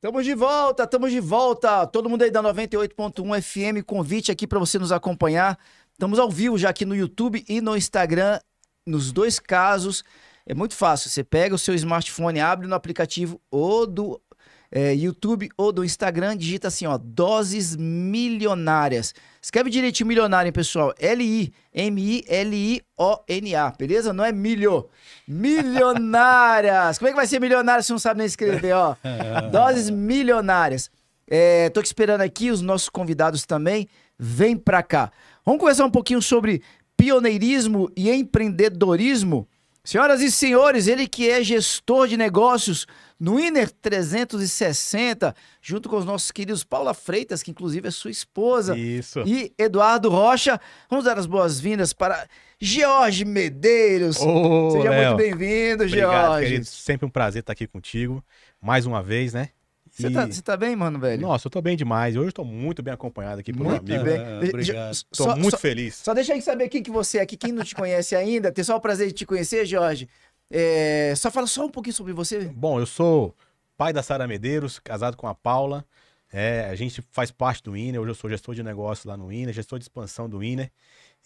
Tamo de volta, estamos de volta. Todo mundo aí da 98.1 FM, convite aqui para você nos acompanhar. Estamos ao vivo já aqui no YouTube e no Instagram, nos dois casos. É muito fácil, você pega o seu smartphone, abre no aplicativo ou do YouTube ou do Instagram, digita assim, ó, Doses Milionárias. Escreve direitinho milionário, hein, pessoal? L-I-M-I-L-I-O-N-A, beleza? Não é milho. Milionárias. Como é que vai ser milionário se não sabe nem escrever, ó? Doses Milionárias. Tô te esperando aqui, os nossos convidados também. Vem pra cá. Vamos conversar um pouquinho sobre pioneirismo e empreendedorismo. Senhoras e senhores, ele que é gestor de negócios no Inner 360, junto com os nossos queridos Paula Freitas, que inclusive é sua esposa, Isso. e Eduardo Rocha. Vamos dar as boas-vindas para George Medeiros. Ô, Seja Léo. muito bem-vindo, Obrigado, George. querido. Sempre um prazer estar aqui contigo, mais uma vez, né? Você tá bem, mano, velho? Nossa, eu tô bem demais. Hoje eu tô muito bem acompanhado aqui por meu Muito amigo. bem. Obrigado. Tô muito feliz. Só deixa eu saber quem que você é aqui, quem não te conhece ainda. Tem só o prazer de te conhecer, Jorge. Só fala só um pouquinho sobre você. Bom, eu sou pai da Sara Medeiros, casado com a Paula. A gente faz parte do Inner. Hoje eu sou gestor de negócio lá no Inner, gestor de expansão do Inner.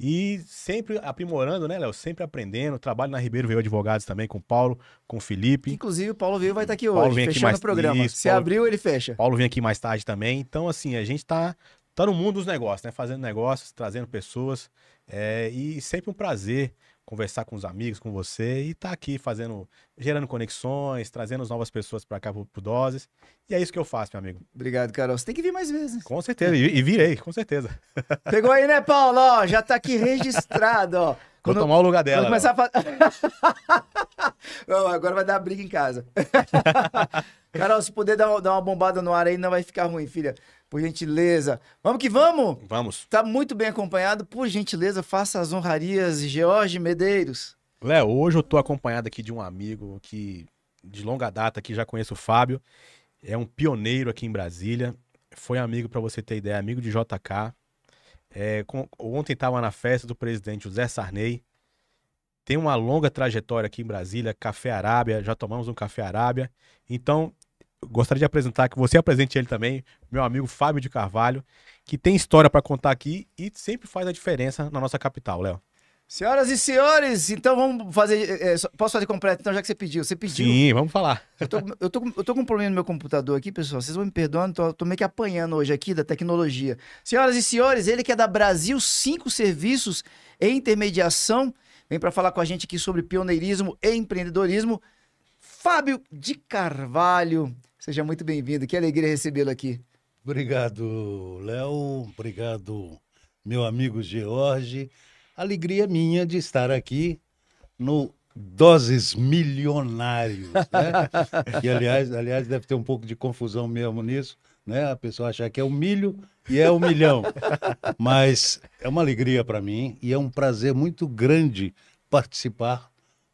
E sempre aprimorando, né, Léo? Sempre aprendendo. Trabalho na Ribeiro Veio Advogados também com o Paulo, com o Felipe. Inclusive, o Paulo veio vai estar aqui Paulo hoje, vem aqui fechando mais- o programa. isso, Se Paulo- abriu, ele fecha. Paulo vem aqui mais tarde também. Então, assim, a gente tá no mundo dos negócios, né? Fazendo negócios, trazendo pessoas. E sempre um prazer conversar com os amigos, com você. E tá aqui gerando conexões, trazendo as novas pessoas para cá pro Doses. E é isso que eu faço, meu amigo. Obrigado, Carol. Você tem que vir mais vezes. Com certeza. E virei, com certeza. Pegou aí, né, Paulo? Ó, já tá aqui registrado, ó. Vou tomar o lugar dela. Quando começar a fazer... Agora vai dar briga em casa. Carol, se puder dar uma bombada no ar aí, não vai ficar ruim, filha. Por gentileza. Vamos que vamos? Vamos. Tá muito bem acompanhado. Por gentileza, faça as honrarias, George Medeiros. Léo, hoje eu tô acompanhado aqui de um amigo que de longa data, que já conheço o Fábio. É um pioneiro aqui em Brasília. Foi amigo, para você ter ideia, amigo de JK. Ontem estava na festa do presidente José Sarney. Tem uma longa trajetória aqui em Brasília, Café Arábia, já tomamos um Café Arábia. Então, eu gostaria de apresentar, que você apresente ele também, meu amigo Fábio de Carvalho, que tem história para contar aqui e sempre faz a diferença na nossa capital, Léo. Senhoras e senhores, então vamos fazer... posso fazer completo, então, já que você pediu? Você pediu. Sim, vamos falar. Eu tô com um problema no meu computador aqui, pessoal. Vocês vão me perdoando, tô meio que apanhando hoje aqui da tecnologia. Senhoras e senhores, ele que é da Brasil 5 Serviços e Intermediação, vem para falar com a gente aqui sobre pioneirismo e empreendedorismo, Fábio de Carvalho. Seja muito bem-vindo, que alegria recebê-lo aqui. Obrigado, Léo. Obrigado, meu amigo George. Alegria minha de estar aqui no Doses Milionários, né? Que, aliás, deve ter um pouco de confusão mesmo nisso, né? A pessoa achar que é o milho e é o milhão. Mas é uma alegria para mim e é um prazer muito grande participar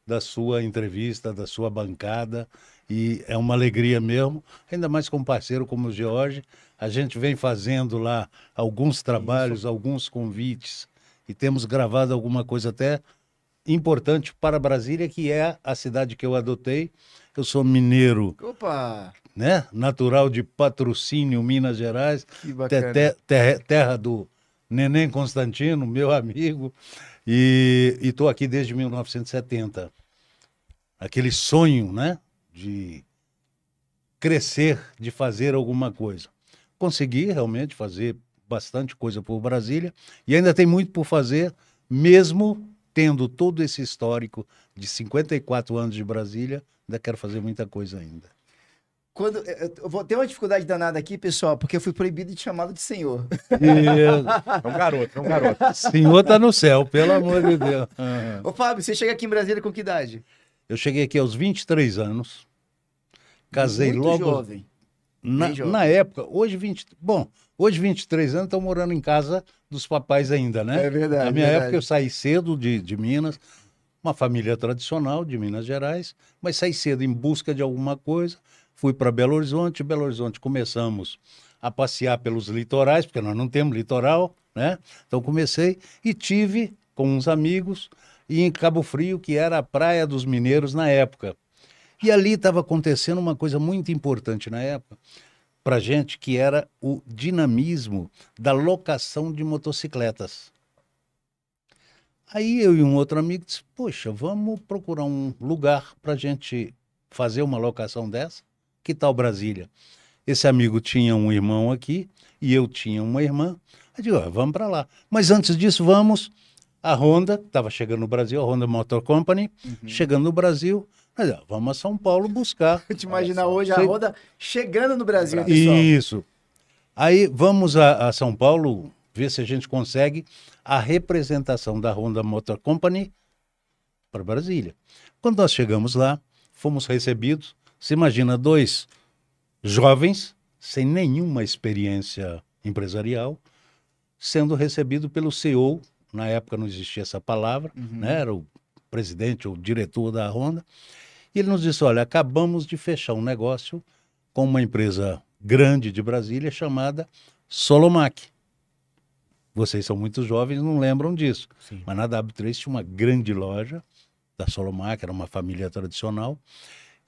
da sua entrevista, da sua bancada. E é uma alegria mesmo, ainda mais com um parceiro como o George. A gente vem fazendo lá alguns trabalhos, alguns convites, e temos gravado alguma coisa até importante para Brasília, que é a cidade que eu adotei. Eu sou mineiro, Opa, né? Natural de Patrocínio, Minas Gerais, que bacana. terra do Neném Constantino, meu amigo, e estou aqui desde 1970. Aquele sonho, né? De crescer, de fazer alguma coisa. Consegui realmente fazer bastante coisa por Brasília e ainda tem muito por fazer, mesmo tendo todo esse histórico de 54 anos de Brasília, ainda quero fazer muita coisa ainda. Eu vou ter uma dificuldade danada aqui, pessoal, porque eu fui proibido de chamá-lo de senhor. É um garoto, é um garoto. Senhor tá no céu, pelo amor de Deus. Ô, Fábio, você chega aqui em Brasília com que idade? Eu cheguei aqui aos 23 anos, casei Muito logo jovem. Bem jovem. na época, hoje 23 anos, estou morando em casa dos papais ainda, né? É verdade. Na minha verdade. época eu saí cedo de Minas, uma família tradicional de Minas Gerais, mas saí cedo em busca de alguma coisa, fui para Belo Horizonte, começamos a passear pelos litorais, porque nós não temos litoral, né? Então comecei e tive com uns amigos e em Cabo Frio, que era a praia dos mineiros na época. E ali estava acontecendo uma coisa muito importante na época. para gente, que era o dinamismo da locação de motocicletas. Aí eu e um outro amigo disse, poxa, vamos procurar um lugar para a gente fazer uma locação dessa? Que tal Brasília? Esse amigo tinha um irmão aqui e eu tinha uma irmã. Eu digo, vamos para lá. Mas antes disso, vamos. A Honda, estava chegando no Brasil, a Honda Motor Company, chegando no Brasil. Mas, vamos a São Paulo buscar. Eu te imaginar hoje a Honda chegando no Brasil, pessoal. Isso. Aí vamos a São Paulo ver se a gente consegue a representação da Honda Motor Company para Brasília. Quando nós chegamos lá, fomos recebidos. Você imagina 2 jovens, sem nenhuma experiência empresarial, sendo recebido pelo CEO, na época não existia essa palavra, né? Era o presidente ou diretor da Honda, e ele nos disse, olha, acabamos de fechar um negócio com uma empresa grande de Brasília chamada Solomac. Vocês são muito jovens, não lembram disso. Sim. Mas na W3 tinha uma grande loja da Solomac, era uma família tradicional.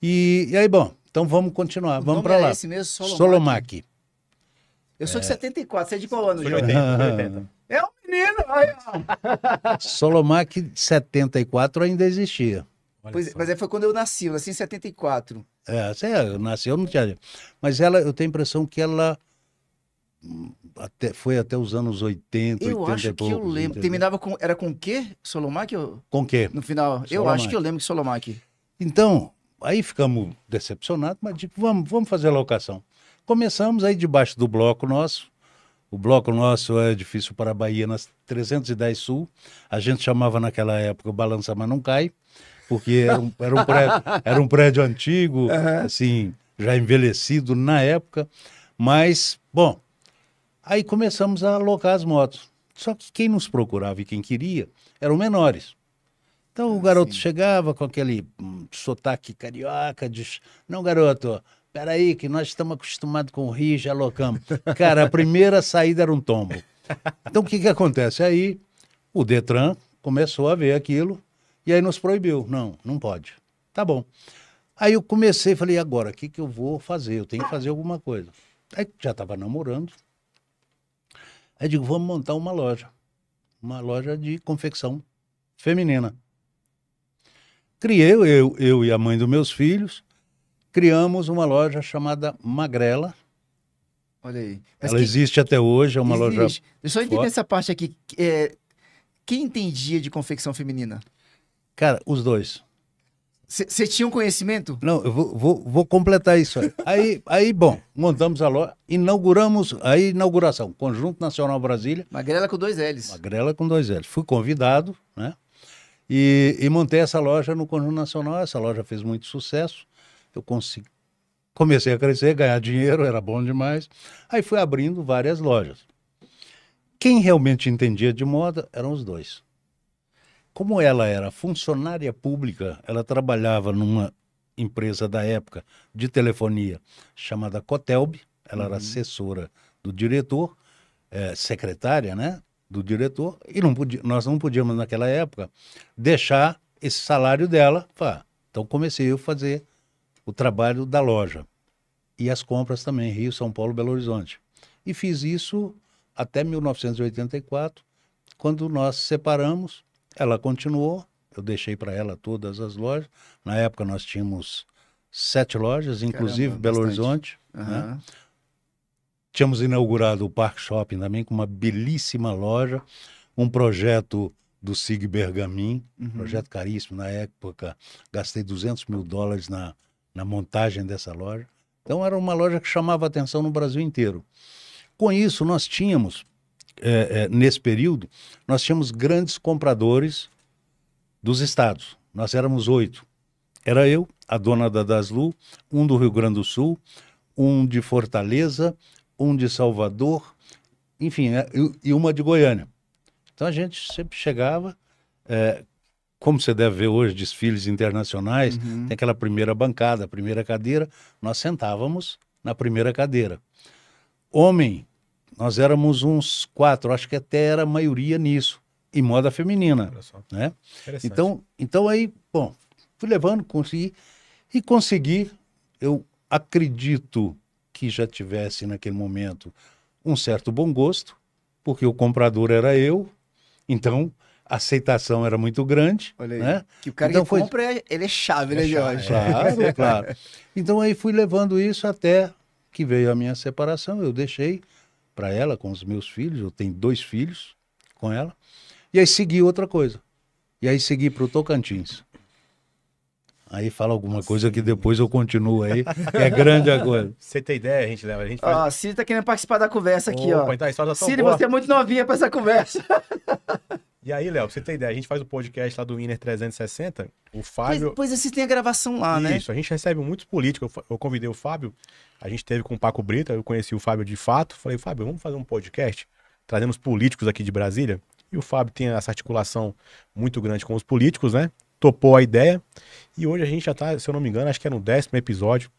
E aí, bom, então vamos continuar, vamos para lá. Esse mesmo, Solomac. Eu sou de 74, você é de qual ano, Foi João? 80, foi 80. É um menino! Ai, ó. Solomac 74 ainda existia. Olha Pois, só. mas aí foi quando eu nasci em 74. Você nasceu, não tinha. Mas ela, eu tenho a impressão que ela foi até os anos 80, Eu 80 acho e que eu poucos, lembro. entendeu? Terminava com. Era com o quê? Solomac? Com o quê? No final. Eu Solomac. acho que eu lembro que Solomac. Então, aí ficamos decepcionados, mas tipo, vamos fazer a locação. Começamos aí debaixo do bloco nosso. O bloco nosso é edifício para a Bahia, nas 310 Sul. A gente chamava naquela época o Balança Mas Não Cai, porque era um prédio antigo, assim, já envelhecido na época. Mas, bom, aí começamos a alocar as motos. Só que quem nos procurava e quem queria eram menores. Então o garoto chegava com aquele sotaque carioca, diz, não, garoto, peraí, que nós estamos acostumados com o Rio, já alocamos. Cara, a primeira saída era um tombo. Então o que acontece? Aí o Detran começou a ver aquilo e aí nos proibiu. Não pode. Tá bom. Aí eu comecei, falei, agora, o que eu vou fazer? Eu tenho que fazer alguma coisa. Aí já estava namorando. Aí digo, vamos montar uma loja de confecção feminina. Criei, eu e a mãe dos meus filhos, criamos uma loja chamada Magrela. Olha aí. Mas Ela existe até hoje, é uma loja... Deixa eu só entender forte. essa parte aqui. Quem entendia de confecção feminina? Cara, os dois. Você tinha um conhecimento? Não, eu vou completar isso aí. Aí, bom, montamos a loja, inauguramos a inauguração, Conjunto Nacional Brasília, Magrela com 2 L's. Magrela com 2 L's. Fui convidado, né? E montei essa loja no Conjunto Nacional. Essa loja fez muito sucesso. Eu comecei a crescer, ganhar dinheiro, era bom demais. Aí fui abrindo várias lojas. Quem realmente entendia de moda eram os dois. Como ela era funcionária pública, ela trabalhava numa empresa da época de telefonia chamada Cotelb. Ela era assessora do diretor, secretária, né, do diretor, e nós não podíamos, naquela época, deixar esse salário dela. Então comecei a fazer o trabalho da loja. E as compras também, Rio, São Paulo, Belo Horizonte. E fiz isso até 1984, quando nós separamos. Ela continuou, eu deixei para ela todas as lojas. Na época nós tínhamos 7 lojas, inclusive Caramba, Belo bastante. Horizonte. Né? Aham. Tínhamos inaugurado o Parque Shopping também, com uma belíssima loja, um projeto do Sig Bergamin, projeto caríssimo na época. Gastei $200 mil na montagem dessa loja. Então era uma loja que chamava atenção no Brasil inteiro. Com isso, nós tínhamos, nesse período, nós tínhamos grandes compradores dos estados. Nós éramos 8. Era eu, a dona da Daslu, um do Rio Grande do Sul, um de Fortaleza, um de Salvador, enfim, e uma de Goiânia. Então a gente sempre chegava, como você deve ver hoje, desfiles internacionais, tem aquela primeira bancada, a primeira cadeira, nós sentávamos na primeira cadeira. Homem, nós éramos uns 4, acho que até era a maioria nisso, em moda feminina, Olha só. né? Interessante. Então aí, bom, fui levando, consegui, eu acredito que já tivesse naquele momento um certo bom gosto, porque o comprador era eu, então a aceitação era muito grande. Olha aí. Né? Que o cara Então que compra, ele é chave, né, Jorge? Claro, claro. Então aí fui levando isso até que veio a minha separação. Eu deixei para ela com os meus filhos, eu tenho 2 filhos com ela, e aí segui outra coisa. E aí segui para o Tocantins. Aí fala alguma coisa que depois eu continuo aí, que é grande a coisa. Você tem ideia, a gente leva. A gente faz... Ó, a Ciri tá querendo participar da conversa aqui, Opa, ó. então a história tá tão Ciri, boa. você é muito novinha pra essa conversa. E aí, Léo, pra você ter ideia, a gente faz o podcast lá do Inner 360, o Fábio... Pois vocês têm a gravação lá, né? Isso, a gente recebe muitos políticos. Eu convidei o Fábio, a gente teve com o Paco Brita, eu conheci o Fábio de fato. Falei, Fábio, vamos fazer um podcast trazendo os políticos aqui de Brasília. E o Fábio tem essa articulação muito grande com os políticos, né? Topou a ideia. E hoje a gente já tá, se eu não me engano, acho que é no 10º episódio,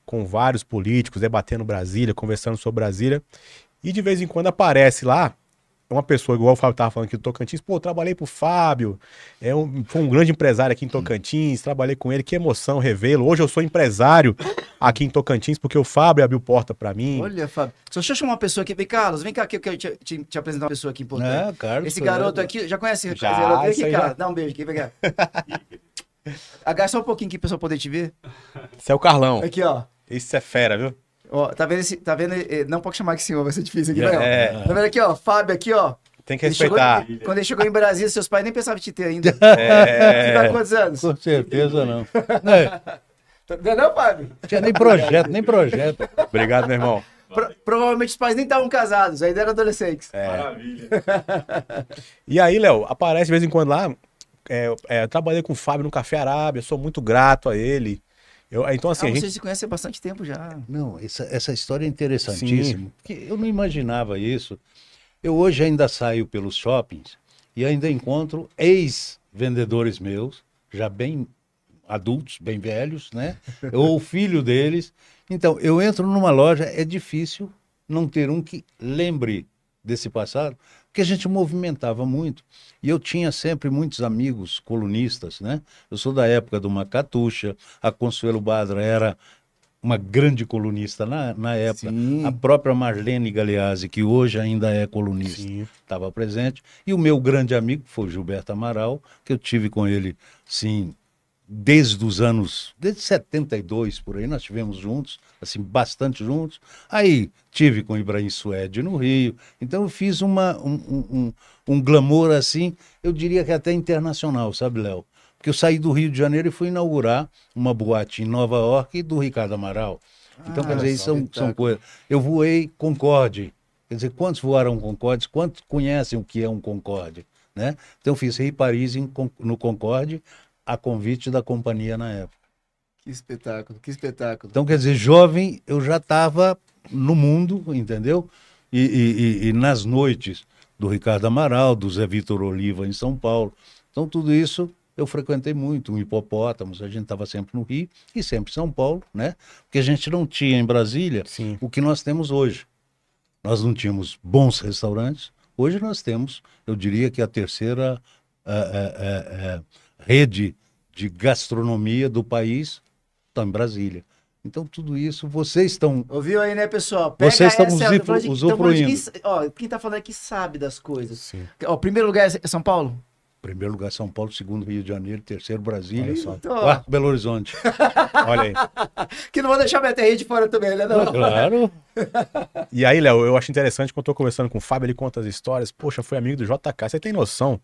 com vários políticos debatendo Brasília, conversando sobre Brasília. E de vez em quando aparece lá uma pessoa, igual o Fábio tava falando aqui do Tocantins, pô, eu trabalhei pro Fábio, foi um grande empresário aqui em Tocantins, trabalhei com ele, que emoção, revê-lo. Hoje eu sou empresário aqui em Tocantins, porque o Fábio abriu porta pra mim. Olha, Fábio. Só deixa eu chamar uma pessoa aqui. Vem, Carlos, vem cá que eu quero te apresentar uma pessoa aqui importante. Carlos, Esse garoto aqui, já conhece esse Já, garoto? Vem isso aqui, aí cara. já. Dá um beijo aqui, vem cá. Agacha só um pouquinho aqui pra pessoa poder te ver. Esse é o Carlão. Aqui, ó. Esse é fera, viu? Ó, tá vendo esse. Tá vendo? Não pode chamar aqui senhor, vai ser difícil aqui, É. né? Tá vendo aqui, ó? Fábio aqui, ó. Tem que Ele chegou- respeitar. quando ele chegou em Brasília, seus pais nem pensavam em te ter ainda. Você É. tá com quantos anos? Com certeza não. É, Não, não, Fábio? tinha nem projeto, nem projeto. Obrigado, meu irmão. Provavelmente os pais nem estavam casados, ainda eram adolescentes. Maravilha. E aí, Léo, aparece de vez em quando lá. Eu trabalhei com o Fábio no Café Arábia, sou muito grato a ele. Então, assim, a gente. Vocês se conhecem há bastante tempo já. Não, essa história é interessantíssima, porque eu não imaginava isso. Eu hoje ainda saio pelos shoppings e ainda encontro ex-vendedores meus, já bem adultos, bem velhos, né? Ou o filho deles. Então, eu entro numa loja, é difícil não ter um que lembre desse passado, porque a gente movimentava muito. E eu tinha sempre muitos amigos colunistas, né? Eu sou da época do Macatuxa, a Consuelo Badra era uma grande colunista na época. Sim. A própria Marlene Galeazzi, que hoje ainda é colunista, Sim. estava presente. E o meu grande amigo foi o Gilberto Amaral, que eu tive com ele, sim, desde 72 por aí, nós estivemos juntos, assim, bastante juntos. Aí tive com o Ibrahim Suede no Rio. Então eu fiz um glamour assim, eu diria que até internacional, sabe, Léo? Porque eu saí do Rio de Janeiro e fui inaugurar uma boate em Nova York do Ricardo Amaral. Então, quer dizer, são coisas. Eu voei Concorde. Quer dizer, quantos voaram Concorde? Quantos conhecem o que é um Concorde? Né? Então, eu fiz Rei Paris no Concorde, a convite da companhia na época. Que espetáculo, que espetáculo. Então, quer dizer, jovem, eu já estava no mundo, entendeu? E nas noites do Ricardo Amaral, do Zé Vitor Oliva em São Paulo. Então, tudo isso eu frequentei muito, o Hipopótamos, a gente estava sempre no Rio e sempre em São Paulo, né? Porque a gente não tinha em Brasília Sim. o que nós temos hoje. Nós não tínhamos bons restaurantes, hoje nós temos, eu diria que a terceira rede de gastronomia do país está em Brasília. Então, tudo isso, vocês estão... Ouviu aí, né, pessoal? Vocês estão usufruindo. Ó, quem tá falando aqui sabe das coisas. Sim. Ó, primeiro lugar é São Paulo? Primeiro lugar São Paulo, segundo Rio de Janeiro, terceiro Brasília, Olha só. quarto Belo Horizonte. Olha aí. Que não vou deixar minha terra de fora também, né? Não. Claro. E aí, Léo, eu acho interessante quando eu tô conversando com o Fábio, ele conta as histórias. Poxa, foi amigo do JK. Você tem noção?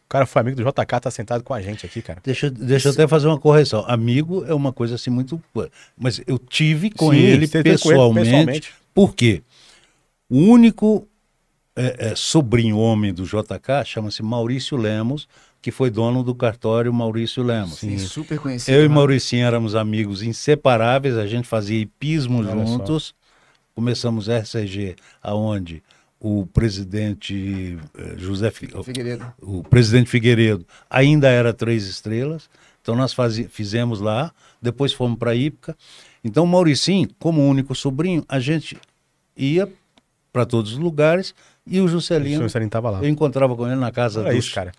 O cara foi amigo do JK, tá sentado com a gente aqui, cara. Deixa eu até fazer uma correção. Amigo é uma coisa assim muito... Mas eu tive com Sim, ele você teve com ele pessoalmente. Por quê? O único sobrinho homem do JK chama-se Maurício Lemos, que foi dono do cartório Maurício Lemos. Sim, super conhecido. Eu e né? Mauricinho éramos amigos inseparáveis, a gente fazia hipismo Olha juntos. Começamos RCG, aonde o presidente Figueiredo. o presidente Figueiredo ainda era 3 estrelas, então nós fizemos lá, depois fomos para a Ípica. Então o Mauricinho, como único sobrinho, a gente ia para todos os lugares e o Juscelino, O senhor tava lá. eu encontrava com ele na casa Olha do isso, cara.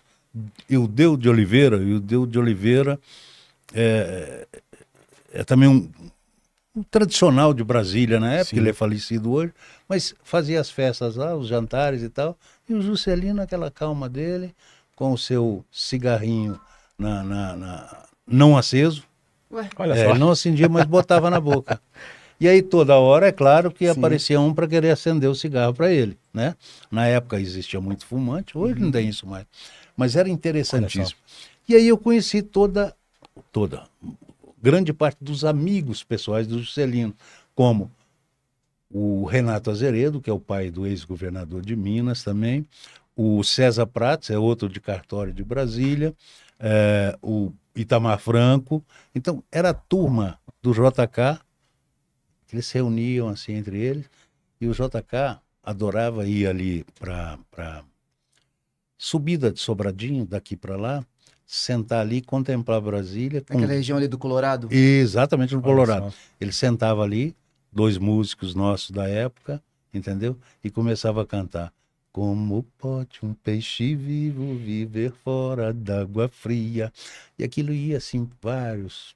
Eudeu de Oliveira. Eudeu de Oliveira é também tradicional de Brasília na época, Sim. ele é falecido hoje, mas fazia as festas lá, os jantares e tal, e o Juscelino, aquela calma dele, com o seu cigarrinho não aceso, Ué, Olha só. ele não acendia, mas botava na boca. E aí toda hora, é claro que Sim. aparecia um para querer acender o cigarro para ele, né? Na época existia muito fumante, hoje não tem isso mais. Mas era interessantíssimo. E aí eu conheci toda, grande parte dos amigos pessoais do Juscelino, como o Renato Azeredo, que é o pai do ex-governador de Minas também, o César Prates, é outro de cartório de Brasília, o Itamar Franco. Então, era a turma do JK, que eles se reuniam assim entre eles, e o JK adorava ir ali para subida de Sobradinho, daqui para lá, sentar ali e contemplar Brasília. naquela região ali do Colorado. Exatamente, no Olha Colorado. só. Ele sentava ali, 2 músicos nossos da época, entendeu? E começava a cantar. Como pode um peixe vivo viver fora d'água fria? E aquilo ia assim várias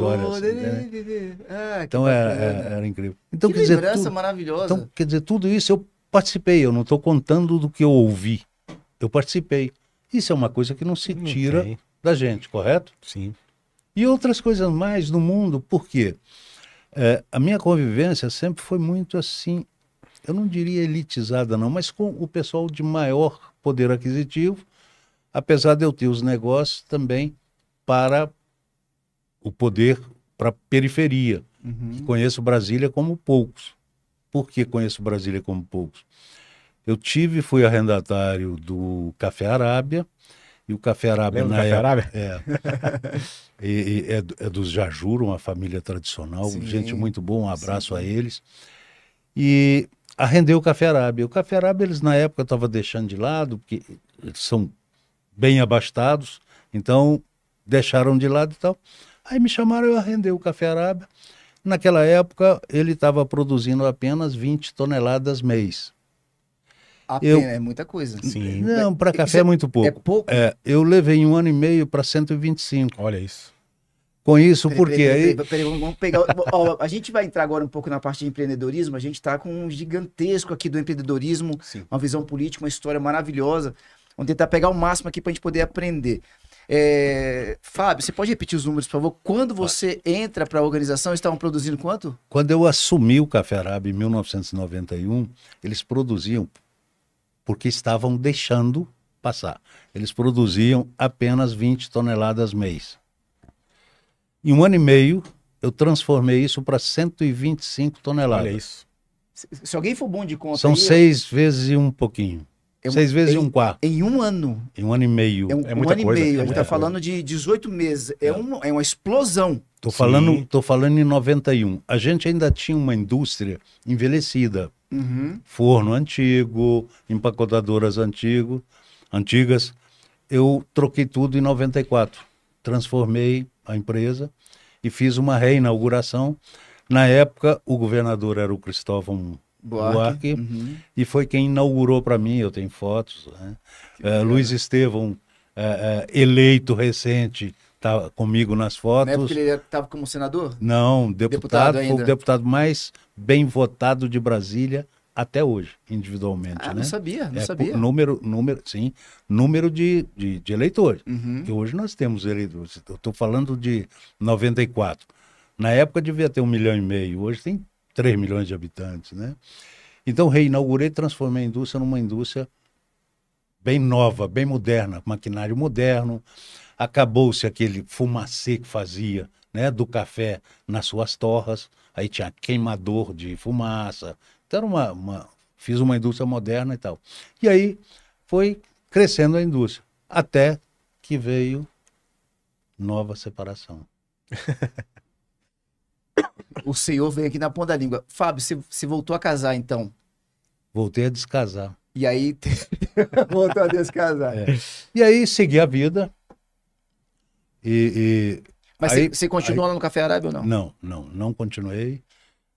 horas. Né? Ah, que Então era, bacana. era incrível. Então, Que quer dizer, lembrança maravilhosa. então, quer dizer, tudo isso eu participei, eu não estou contando do que eu ouvi. Eu participei. Isso é uma coisa que não se Não tira tem. da gente, correto? Sim. E outras coisas mais no mundo, por quê? A minha convivência sempre foi muito assim, eu não diria elitizada não, mas com o pessoal de maior poder aquisitivo, apesar de eu ter os negócios também para o poder, para a periferia. Uhum. Conheço Brasília como poucos. Por que conheço Brasília como poucos? Eu fui arrendatário do Café Arábia, e o Café Arábia Lembra do na Café época, Arábia? é dos Jajur, uma família tradicional, Sim. gente muito boa, um abraço Sim. a eles. E arrendeu o Café Arábia. O Café Arábia, eles na época estavam deixando de lado, porque eles são bem abastados, então deixaram de lado e tal. Aí me chamaram, eu arrendei o Café Arábia. Naquela época, ele estava produzindo apenas 20 toneladas mês. É muita coisa. Sim. Não, para Isso café é muito pouco. É pouco? Eu levei 1 ano e meio para 125. Olha isso. Com isso, Peraí, porque aí... peraí, vamos pegar. Ó, a gente vai entrar agora um pouco na parte de empreendedorismo. A gente está com um gigantesco aqui do empreendedorismo, Sim. uma visão política, uma história maravilhosa. Vamos tentar pegar o máximo aqui para a gente poder aprender. Fábio, você pode repetir os números, por favor? Quando você entra para a organização, eles estavam produzindo quanto? Quando eu assumi o Café Arábia em 1991, eles produziam, porque estavam deixando passar. Eles produziam apenas 20 toneladas mês. Em 1 ano e meio, eu transformei isso para 125 toneladas. Olha isso. Se alguém for bom de conta, São aí, 6 vezes e um pouquinho. é um- 6 vezes e em- um quarto. em um ano. Em 1 ano e meio. É muita ano coisa, e meio. é A gente muita está falando de 18 meses. É uma explosão. Tô Sim. falando em 91. A gente ainda tinha uma indústria envelhecida. Uhum. Forno antigo, empacotadoras antigas. Eu troquei tudo em 94. Transformei a empresa e fiz uma reinauguração. Na época, o governador era o Cristóvão Buarque, Uhum. e foi quem inaugurou para mim, eu tenho fotos. Né? Luiz Estevão, eleito recente, está comigo nas Na fotos. época ele estava como senador? Não, Deputado foi ainda. o deputado mais bem votado de Brasília até hoje, individualmente. Ah, né? não sabia, não sabia. Número de eleitores. Uhum. Que hoje nós temos eleitores. Eu estou falando de 94. Na época devia ter 1,5 milhão, hoje tem 3 milhões de habitantes. Né? Então reinaugurei, transformei a indústria numa indústria bem nova, bem moderna, maquinário moderno. Acabou-se aquele fumacê que fazia, né, do café nas suas torras, aí tinha queimador de fumaça. Então fiz uma indústria moderna e tal. E aí foi crescendo a indústria, até que veio nova separação. O senhor veio aqui na ponta da língua. Fábio, você voltou a casar, então? Voltei a descasar. E aí, voltou a descasar. E aí segui a vida. Mas aí- você continuou lá no Café Arábia ou não? Não continuei.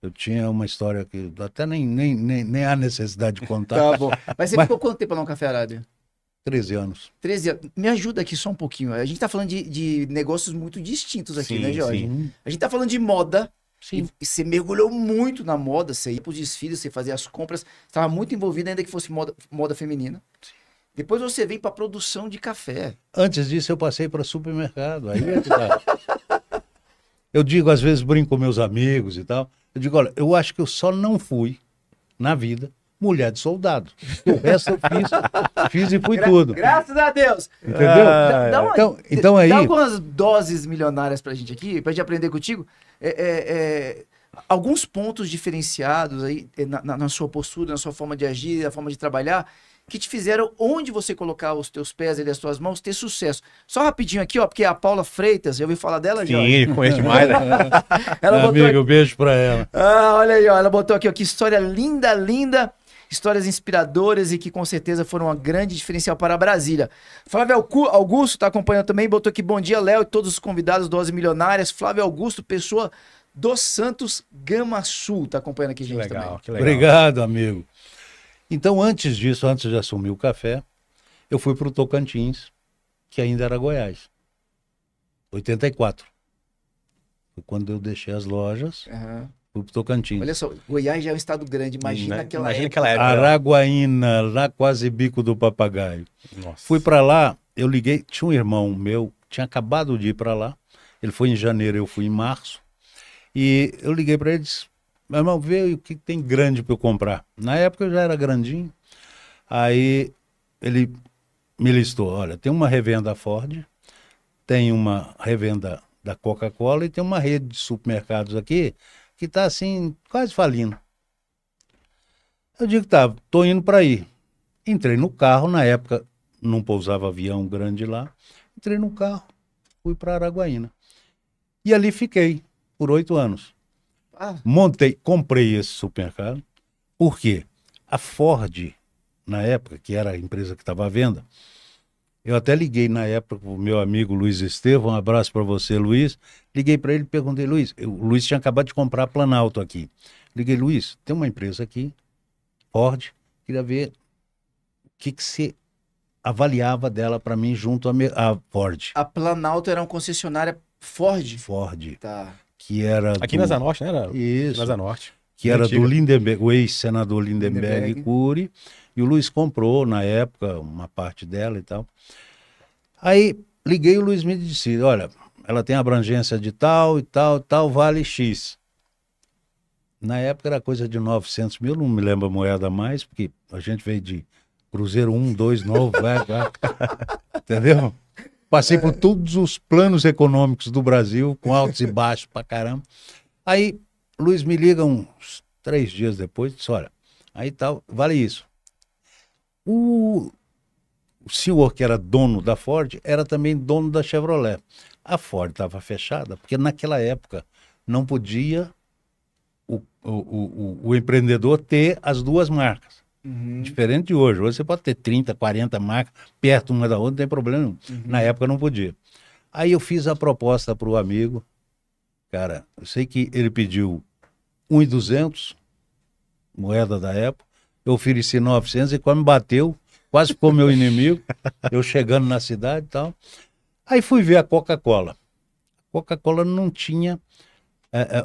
Eu tinha uma história que até nem há necessidade de contar. Tá bom. Mas você ficou quanto tempo lá no Café Arábia? 13 anos. 13 anos. Me ajuda aqui só um pouquinho. A gente tá falando de negócios muito distintos aqui, Sim, né, Jorge? sim. A gente tá falando de moda, Sim. E você mergulhou muito na moda, você ia pros desfiles, você fazia as compras, estava muito envolvido, ainda que fosse moda feminina. Depois você vem pra produção de café. Antes disso, eu passei para supermercado. Aí é que tá. Eu digo, às vezes, brinco com meus amigos e tal. Eu digo, olha, eu acho que eu só não fui, na vida, mulher de soldado. O resto eu fiz e fui tudo. Graças a Deus! Entendeu? Então aí... Dá algumas doses milionárias pra gente aqui, pra gente aprender contigo. Alguns pontos diferenciados aí na sua postura, na sua forma de agir, na forma de trabalhar, que te fizeram, onde você colocar os teus pés e as tuas mãos, ter sucesso. Só rapidinho aqui, ó, porque a Paula Freitas, já ouviu falar dela, Jorge? Sim, conheço demais, né? Ela botou Amigo, aqui... beijo pra ela. Ah, olha aí, ó, ela botou aqui, ó, que história linda, linda, histórias inspiradoras e que com certeza foram uma grande diferencial para Brasília. Flávio Augusto tá acompanhando também, botou aqui, bom dia, Léo, e todos os convidados do Dose Milionárias. Flávio Augusto, pessoa dos Santos Gama Sul, tá acompanhando aqui, Que gente, legal, também. que legal. Obrigado, amigo. Então, antes disso, antes de assumir o café, eu fui para o Tocantins, que ainda era Goiás. 84. Foi quando eu deixei as lojas, Aham. fui para o Tocantins. Olha só, Goiás já é um estado grande, imagina aquela época. Araguaína, lá quase Bico do Papagaio. Nossa. Fui para lá, eu liguei, tinha um irmão meu, tinha acabado de ir para lá. Ele foi em janeiro, eu fui em março. E eu liguei para ele e disse, meu irmão, vê o que tem grande para eu comprar. Na época eu já era grandinho. Aí ele me listou, olha, tem uma revenda Ford, tem uma revenda da Coca-Cola e tem uma rede de supermercados aqui que está assim, quase falindo. Eu digo, tá, tô indo para aí. Entrei no carro, na época não pousava avião grande lá. Entrei no carro, fui para Araguaína. E ali fiquei por 8 anos. Ah, Comprei esse supermercado. Por quê? A Ford, na época, que era a empresa que estava à venda, eu até liguei na época para o meu amigo Luiz Estevão, um abraço para você, Luiz. Liguei para ele e perguntei, Luiz, o Luiz tinha acabado de comprar a Planalto aqui. Liguei, Luiz, tem uma empresa aqui, Ford, queria ver o que você avaliava dela para mim junto a Ford. a Planalto era uma concessionária Ford. Ford, Tá. que era Aqui do... na Zanorte, né? Era Isso. na Zanorte. Que era Antiga. do Lindenberg, o ex-senador Lindenberg Lindenberg. Cury, e o Luiz comprou, na época, uma parte dela e tal. Aí, liguei, o Luiz me disse, olha, ela tem abrangência de tal e tal, tal, vale X. Na época era coisa de 900 mil, não me lembro a moeda mais, porque a gente veio de Cruzeiro 1, 2, novo, vai. Entendeu? Passei por todos os planos econômicos do Brasil, com altos e baixos pra caramba. Aí, Luiz me liga uns 3 dias depois, disse, olha, aí tal, vale isso. O senhor que era dono da Ford era também dono da Chevrolet. A Ford estava fechada, porque naquela época não podia o empreendedor ter as duas marcas. Uhum. Diferente de hoje. Hoje você pode ter 30, 40 marcas perto uma da outra, não tem problema nenhum. Uhum. Na época não podia. Aí eu fiz a proposta para o amigo. Cara, eu sei que ele pediu 1.200, moeda da época. Eu ofereci 900 e quando me bateu, quase ficou meu inimigo. Eu chegando na cidade e tal. Aí fui ver a Coca-Cola. A Coca-Cola não tinha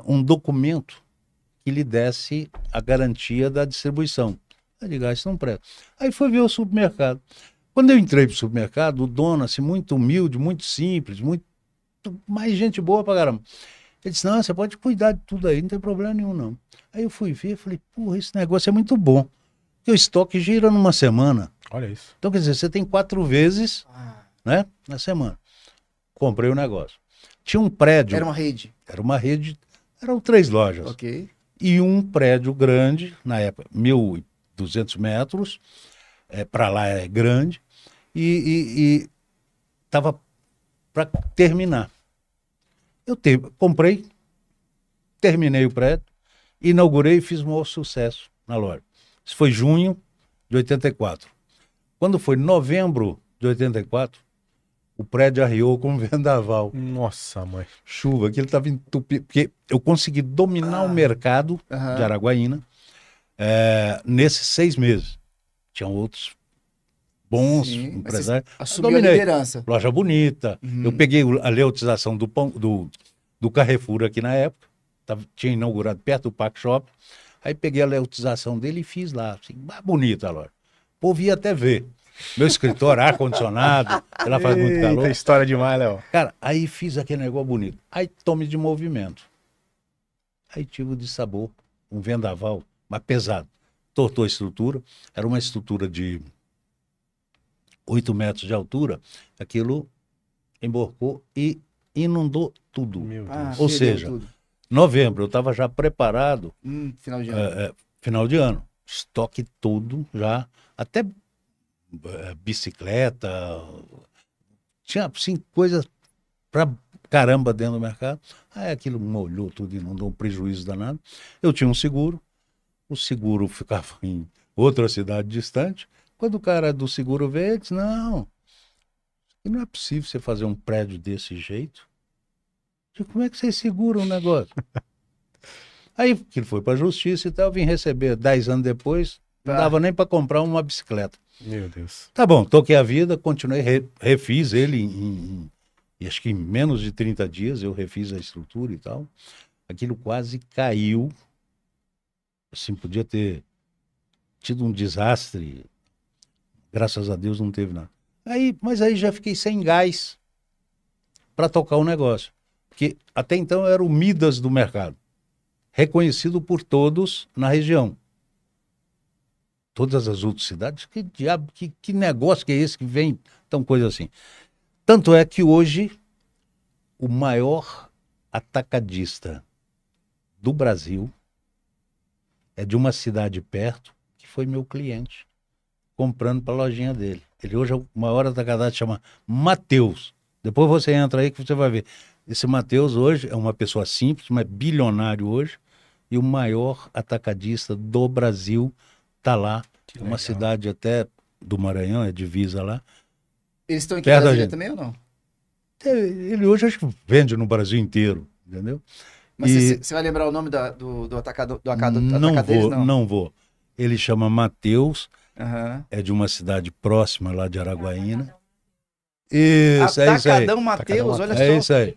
um documento que lhe desse a garantia da distribuição. Eu digo, isso não presta. Aí fui ver o supermercado. Quando eu entrei para o supermercado, o dono, assim, muito humilde, muito simples, muito mais gente boa pra caramba. Ele disse, não, você pode cuidar de tudo aí, não tem problema nenhum, não. Aí eu fui ver, falei, porra, esse negócio é muito bom. Porque o estoque gira numa semana. Olha isso. Então, quer dizer, você tem 4 vezes, Ah, né, na semana. Comprei o negócio. Tinha um prédio. era uma rede. Era uma rede, eram 3 lojas. Ok. E um prédio grande, na época, 1.200 metros, para lá é grande, e estava para terminar. Comprei, terminei o prédio, inaugurei e fiz um maior sucesso na loja. Isso foi junho de 84. Quando foi novembro de 84, o prédio arriou com um vendaval. Nossa, mãe. Chuva, aquilo estava entupido, porque eu consegui dominar o mercado Aham. de Araguaína nesses 6 meses. Tinham outros bons Sim, mas empresários. você assumiu a Dominei. liderança. Loja bonita. Uhum. Eu peguei a leotização do Carrefour aqui na época. tinha inaugurado perto do Parque Shopping. Aí peguei a leotização dele e fiz lá. Assim, bonita a loja. O povo ia até ver. Meu escritório, ar-condicionado, ela faz muito calor. Eita, história demais, Léo. Cara, aí fiz aquele negócio bonito. Aí tome de movimento. Aí tive o de sabor, um vendaval, mas pesado. Tortou a estrutura. Era uma estrutura de 8 metros de altura. Aquilo emborcou e inundou tudo. Meu Deus. Ou perdeu seja, tudo. novembro, eu estava já preparado, Final de ano. final de ano. Estoque todo já, até bicicleta, tinha assim, coisas pra caramba dentro do mercado. Aí aquilo molhou tudo e não deu um prejuízo danado. Eu tinha um seguro, o seguro ficava em outra cidade distante. Quando o cara do seguro veio, ele disse, não é possível você fazer um prédio desse jeito. Eu digo, como é que você segura um negócio? Aí que ele foi para a justiça e tal, eu vim receber 10 anos depois, não Tá. dava nem para comprar uma bicicleta. Meu Deus. Tá bom, toquei a vida, continuei, refiz ele e acho que em menos de 30 dias eu refiz a estrutura e tal. Aquilo quase caiu. Assim, podia ter tido um desastre. Graças a Deus não teve nada. Mas aí já fiquei sem gás para tocar o negócio. Porque até então eu era o Midas do mercado. Reconhecido por todos na região. Todas as outras cidades, que diabo, que negócio que é esse que vem, tão coisa assim. Tanto é que hoje o maior atacadista do Brasil é de uma cidade perto, que foi meu cliente, comprando para a lojinha dele. Ele hoje é o maior atacadista, chama Mateus. Depois você entra aí que você vai ver. Esse Mateus hoje é uma pessoa simples, mas bilionário hoje, e o maior atacadista do Brasil está lá. Que Uma legal. cidade até do Maranhão, é divisa lá. Eles estão aqui em Perto da Brasília gente. também ou não? Ele hoje acho que vende no Brasil inteiro, entendeu? Mas E- você vai lembrar o nome do atacador, do não atacadeiro, vou, não? não vou. Ele chama Mateus, Aham. é de uma cidade próxima lá de Araguaína. Isso, é isso aí. Atacadão Mateus, olha É só. isso aí.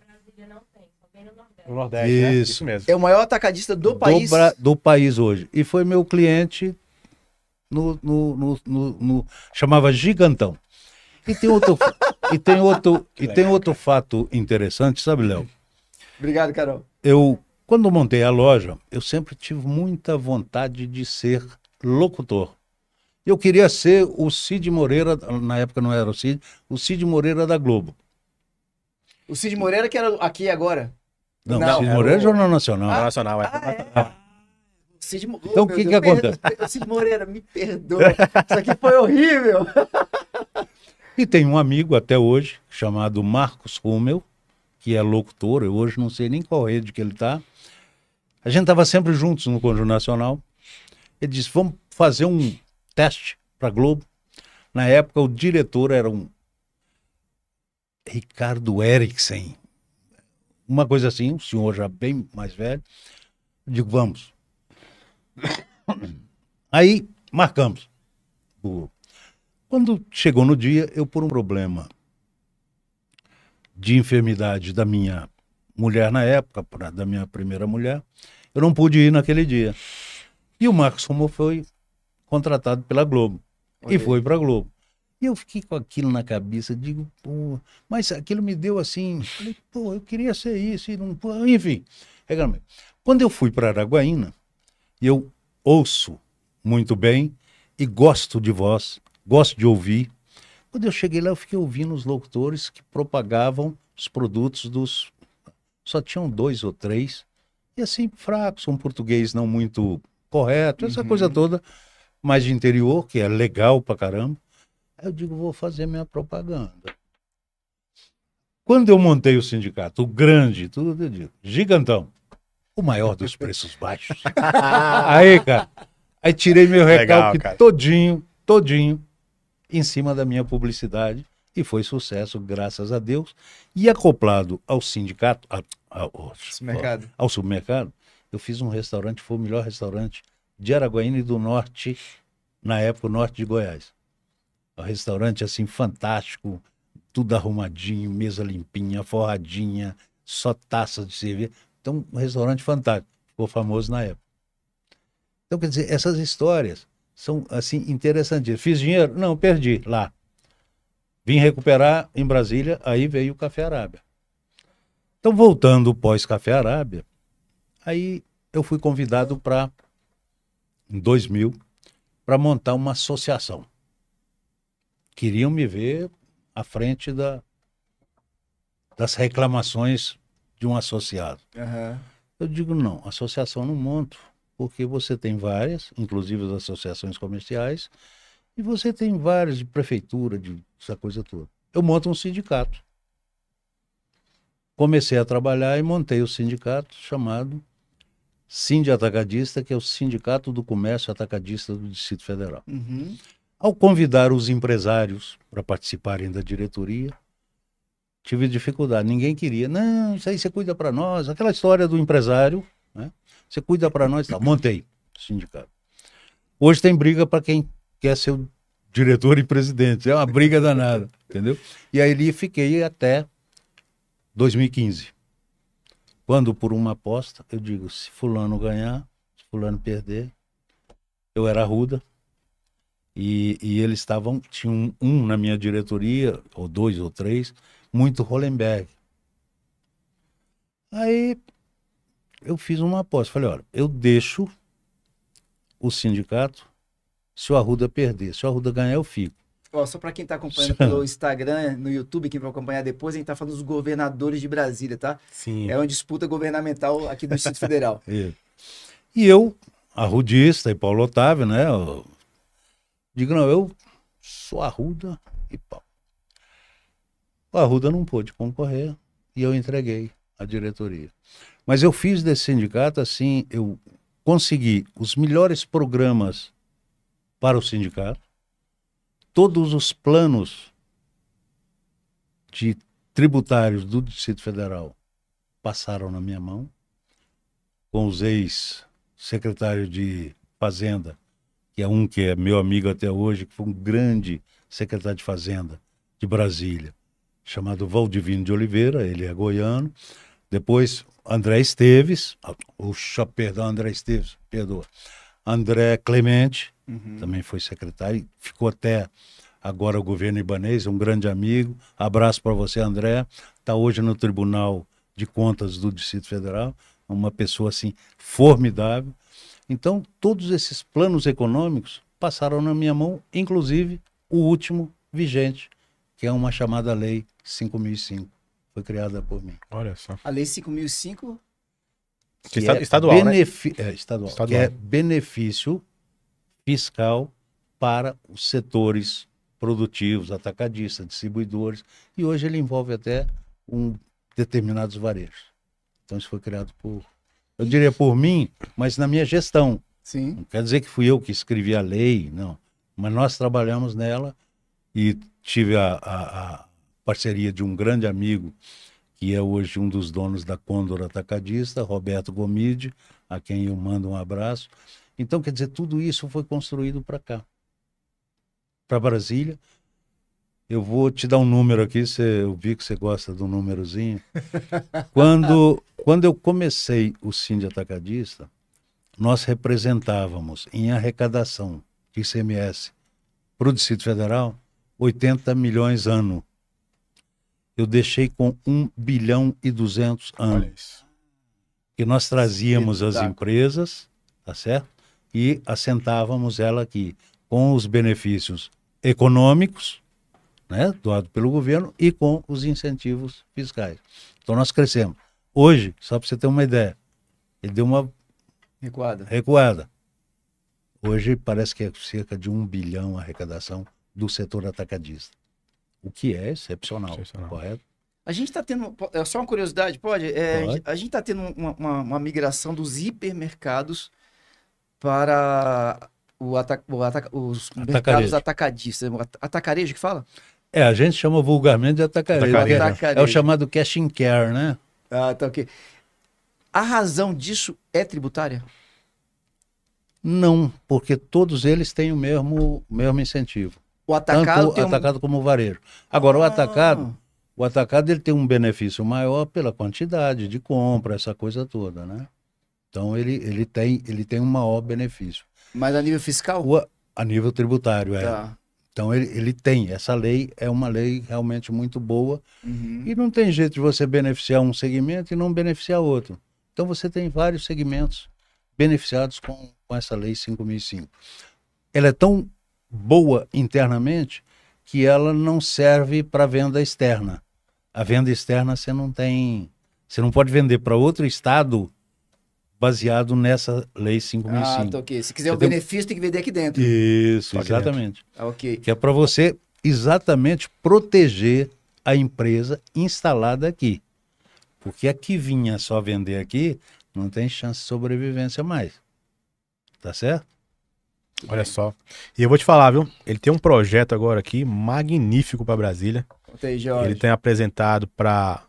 O Nordeste, né? Isso. Isso mesmo. É o maior atacadista do país. Do país hoje. E foi meu cliente chamava Gigantão. E tem outro, tem outro fato interessante, sabe, Léo? Obrigado, Carol. Quando montei a loja, eu sempre tive muita vontade de ser locutor. Eu queria ser o Cid Moreira, na época não era o Cid Moreira da Globo. O Cid Moreira, que era aqui agora. Não, Não, Cid era Moreira é o- Jornal Nacional. Jornal Nacional, é. Cid Então, o que que acontece? Cid Moreira, me perdoa. Isso aqui foi horrível. E tem um amigo até hoje, chamado Marcos Rummel, que é locutor, eu hoje não sei nem qual rede que ele está. A gente estava sempre juntos no Conjunto Nacional. Ele disse, vamos fazer um teste para a Globo. Na época, o diretor era um Ricardo Eriksen, uma coisa assim, um senhor já bem mais velho. Eu digo, vamos. Aí, marcamos. Quando chegou no dia, eu, por um problema de enfermidade da minha mulher na época, da minha primeira mulher, eu não pude ir naquele dia. E o Marcos Rummel foi contratado pela Globo. Olha E aí. foi para a Globo. E eu fiquei com aquilo na cabeça, digo, pô, mas aquilo me deu assim, falei, pô, eu queria ser isso, e não, pô, enfim. Quando eu fui para Araguaína, eu ouço muito bem e gosto de voz, gosto de ouvir. Quando eu cheguei lá, eu fiquei ouvindo os locutores que propagavam os produtos dos... Só tinham 2 ou 3, e assim, fracos, um português não muito correto, essa coisa toda, mais de interior, que é legal pra caramba. Aí eu digo, vou fazer minha propaganda. Quando eu montei o sindicato, o grande, tudo, eu digo, Gigantão, o maior dos preços baixos. Aí, cara, aí tirei meu Legal, recalque cara. todinho, em cima da minha publicidade, e foi sucesso, graças a Deus. E acoplado ao sindicato, Supermercado. ao supermercado, eu fiz um restaurante, foi o melhor restaurante de Araguaína e do norte, na época, o norte de Goiás. Um restaurante, assim, fantástico, tudo arrumadinho, mesa limpinha, forradinha, só taças de cerveja. Então, um restaurante fantástico, ficou famoso na época. Então, quer dizer, essas histórias são, assim, interessantes. Fiz dinheiro? Não, perdi lá. Vim recuperar em Brasília, aí veio o Café Arábia. Então, voltando pós-Café Arábia, aí eu fui convidado para, em 2000, para montar uma associação. Queriam me ver à frente das reclamações de um associado. Aham. Eu digo, não, associação não monto, porque você tem várias, inclusive as associações comerciais, e você tem várias de prefeitura, de essa coisa toda. Eu monto um sindicato. Comecei a trabalhar e montei o sindicato chamado Sindi Atacadista, que é o Sindicato do Comércio Atacadista do Distrito Federal. Uhum. Ao convidar os empresários para participarem da diretoria, tive dificuldade. Ninguém queria. Não, isso aí você cuida para nós. Aquela história do empresário, né? Você cuida para nós. Tá. Montei o sindicato. Hoje tem briga para quem quer ser o diretor e presidente. É uma briga danada, entendeu? E aí ali fiquei até 2015. Quando, por uma aposta, eu digo, se fulano ganhar, se fulano perder, eu era arruda. E eles estavam, tinham um na minha diretoria, ou 2 ou 3, muito Hollenberg. Aí eu fiz uma aposta, falei, olha, eu deixo o sindicato se o Arruda perder, se o Arruda ganhar eu fico. Ó, só para quem tá acompanhando pelo Instagram, no YouTube, quem vai acompanhar depois, a gente tá falando dos governadores de Brasília, tá? Sim. É uma disputa governamental aqui do Distrito Federal. E eu, arrudista e Paulo Otávio, né, eu digo, não, eu sou Arruda e pau. O Arruda não pôde concorrer e eu entreguei a diretoria. Mas eu fiz desse sindicato assim, eu consegui os melhores programas para o sindicato, todos os planos de tributários do Distrito Federal passaram na minha mão, com os ex-secretários de Fazenda, que é meu amigo até hoje, que foi um grande secretário de Fazenda de Brasília, chamado Valdivino de Oliveira, ele é goiano. Depois, André Esteves, André Esteves, perdoa. André Clemente, também foi secretário, ficou até agora o governo ibanês, um grande amigo. Abraço para você, André. Está hoje no Tribunal de Contas do Distrito Federal, uma pessoa assim formidável. Então, todos esses planos econômicos passaram na minha mão, inclusive o último vigente, que é uma chamada Lei 5.005. Foi criada por mim. Olha só. A Lei 5.005... Que é estadual, né? Estadual. Que é benefício fiscal para os setores produtivos, atacadistas, distribuidores. E hoje ele envolve até determinados varejos. Então isso foi criado eu diria por mim, mas na minha gestão. Sim. Não quer dizer que fui eu que escrevi a lei, não. Mas nós trabalhamos nela e tive a parceria de um grande amigo, que é hoje um dos donos da Condor Atacadista, Roberto Gomide, a quem eu mando um abraço. Então, quer dizer, tudo isso foi construído para cá, para Brasília. Eu vou te dar um número aqui, eu vi que você gosta do númerozinho. Quando eu comecei o Sindi Atacadista, nós representávamos em arrecadação de ICMS para o Distrito Federal 80 milhões ano. Eu deixei com 1 bilhão e 200 ano. Olha isso. Que nós trazíamos as empresas, tá certo? E assentávamos ela aqui com os benefícios econômicos, né, doado pelo governo, e com os incentivos fiscais. Então nós crescemos. Hoje, só para você ter uma ideia, ele deu uma recuada. Hoje parece que é cerca de 1 bilhão a arrecadação do setor atacadista. O que é excepcional. Correto? A gente está tendo, só uma curiosidade, pode? Pode. A gente está tendo uma migração dos hipermercados para os mercados atacadistas. Atacarejo que fala? A gente chama vulgarmente de atacarejo. É o chamado cash and care, né? Ah, tá ok. A razão disso é tributária? Não, porque todos eles têm o mesmo incentivo. O atacado Tanto o atacado como o varejo. Agora, o atacado, O atacado ele tem um benefício maior pela quantidade de compra, essa coisa toda, né? Então ele tem um maior benefício. Mas a nível fiscal? A nível tributário, Tá. Então ele tem, essa lei é uma lei realmente muito boa Uhum. e não tem jeito de você beneficiar um segmento e não beneficiar outro. Então você tem vários segmentos beneficiados com essa lei 5.005. Ela é tão boa internamente que ela não serve para venda externa. A venda externa você não pode vender para outro estado baseado nessa lei 5.005. Ah, tá ok. Se quiser Você o tem- benefício, tem que vender aqui dentro. Isso, Só aqui exatamente. Ah, ok. Que é para você exatamente proteger a empresa instalada aqui. Porque a que vinha só vender aqui não tem chance de sobrevivência mais. Tá certo? Olha só. E eu vou te falar, viu? Ele tem um projeto agora aqui magnífico para Brasília. Conta aí, Jorge. Ele tem apresentado para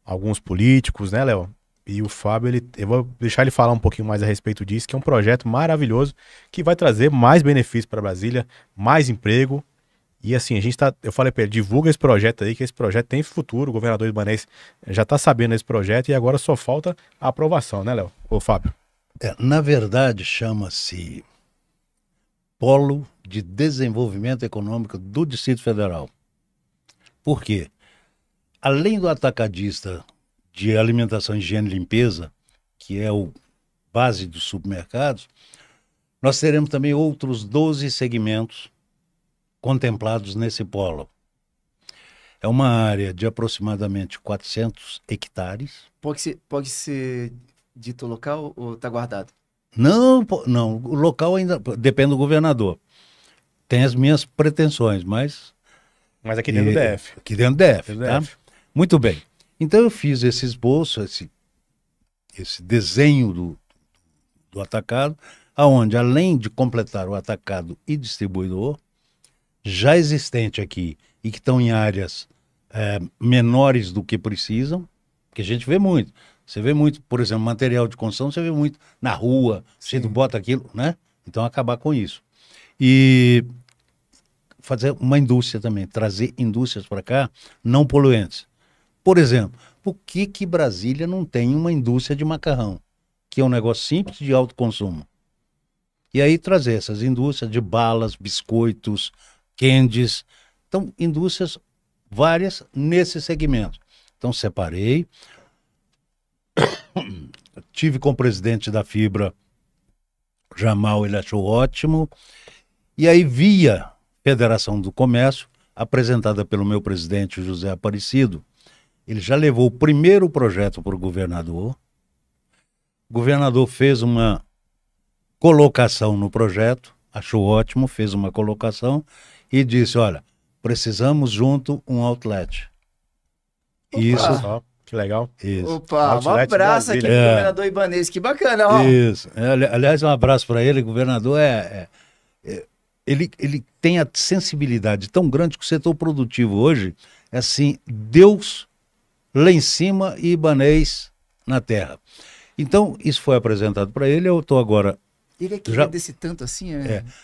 alguns políticos, né, Léo? E o Fábio, eu vou deixar ele falar um pouquinho mais a respeito disso, que é um projeto maravilhoso que vai trazer mais benefícios para Brasília, mais emprego. E assim, eu falei para ele, divulga esse projeto aí, que esse projeto tem futuro. O governador Ibanez já está sabendo desse projeto e agora só falta a aprovação, né, Léo? Ô, Fábio. Na verdade, chama-se Polo de Desenvolvimento Econômico do Distrito Federal. Por quê? Além do atacadista de alimentação, higiene e limpeza, que é o base dos supermercados, nós teremos também outros 12 segmentos contemplados nesse polo. É uma área de aproximadamente 400 hectares. Pode ser dito local ou tá guardado? Não, o local ainda depende do governador. Tem as minhas pretensões, mas Mas aqui dentro do DF. aqui dentro do DF, Dentro do tá? DF. Muito bem. Então eu fiz esse esboço, esse desenho do atacado, aonde além de completar o atacado e distribuidor, já existente aqui e que estão em áreas menores do que precisam, porque a gente vê muito. Você vê muito, por exemplo, material de construção, você vê muito na rua, você bota aquilo, né? Então acabar com isso. E fazer uma indústria também, trazer indústrias para cá não poluentes. Por exemplo, por que Brasília não tem uma indústria de macarrão, que é um negócio simples de alto consumo? E aí trazer essas indústrias de balas, biscoitos, candies, então indústrias várias nesse segmento. Então separei, tive com o presidente da Fibra, Jamal, ele achou ótimo, e aí via Federação do Comércio, apresentada pelo meu presidente José Aparecido, ele já levou o primeiro projeto para o governador. O governador fez uma colocação no projeto, achou ótimo, fez uma colocação e disse, olha, precisamos junto um outlet. Isso, Só, que legal. isso. Opa, um Outlet abraço aqui pro Brasília. governador Ibanez, que bacana, ó. Isso. Aliás, um abraço para ele, o governador ele tem a sensibilidade tão grande que o setor produtivo hoje é assim, Deus lá em cima e Ibanez na terra. Então, isso foi apresentado para ele, eu estou agora... Ele aqui Já- é desse tanto assim,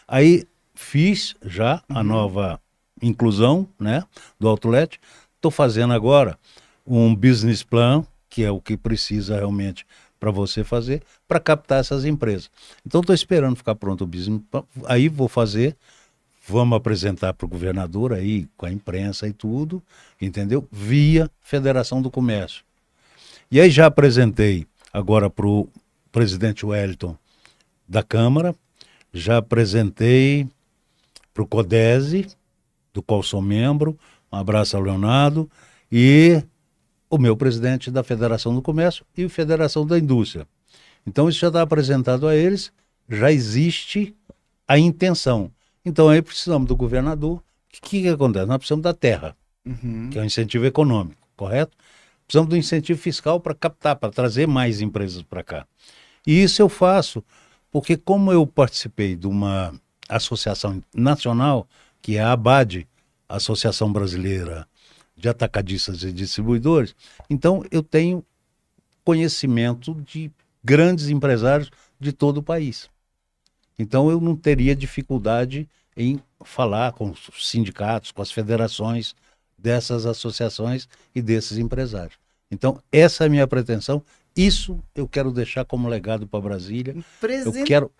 Aí fiz já a nova inclusão, né, do outlet. Estou fazendo agora um business plan, que é o que precisa realmente para você fazer, para captar essas empresas. Então estou esperando ficar pronto o business plan. Aí vou fazer, vamos apresentar para o governador aí, com a imprensa e tudo, entendeu? Via Federação do Comércio. E aí já apresentei agora para o presidente Wellington da Câmara, já apresentei para o CODESE, do qual sou membro, um abraço ao Leonardo, e o meu presidente da Federação do Comércio e a Federação da Indústria. Então isso já está apresentado a eles, já existe a intenção. Então aí precisamos do governador. O que acontece? Nós precisamos da terra, que é um incentivo econômico, correto? Precisamos do incentivo fiscal para captar, para trazer mais empresas para cá. E isso eu faço porque como eu participei de uma associação nacional, que é a ABAD, Associação Brasileira de Atacadistas e Distribuidores, então eu tenho conhecimento de grandes empresários de todo o país. Então eu não teria dificuldade em falar com os sindicatos, com as federações, dessas associações e desses empresários. Então, essa é a minha pretensão. Isso eu quero deixar como legado para Brasília. Eu quero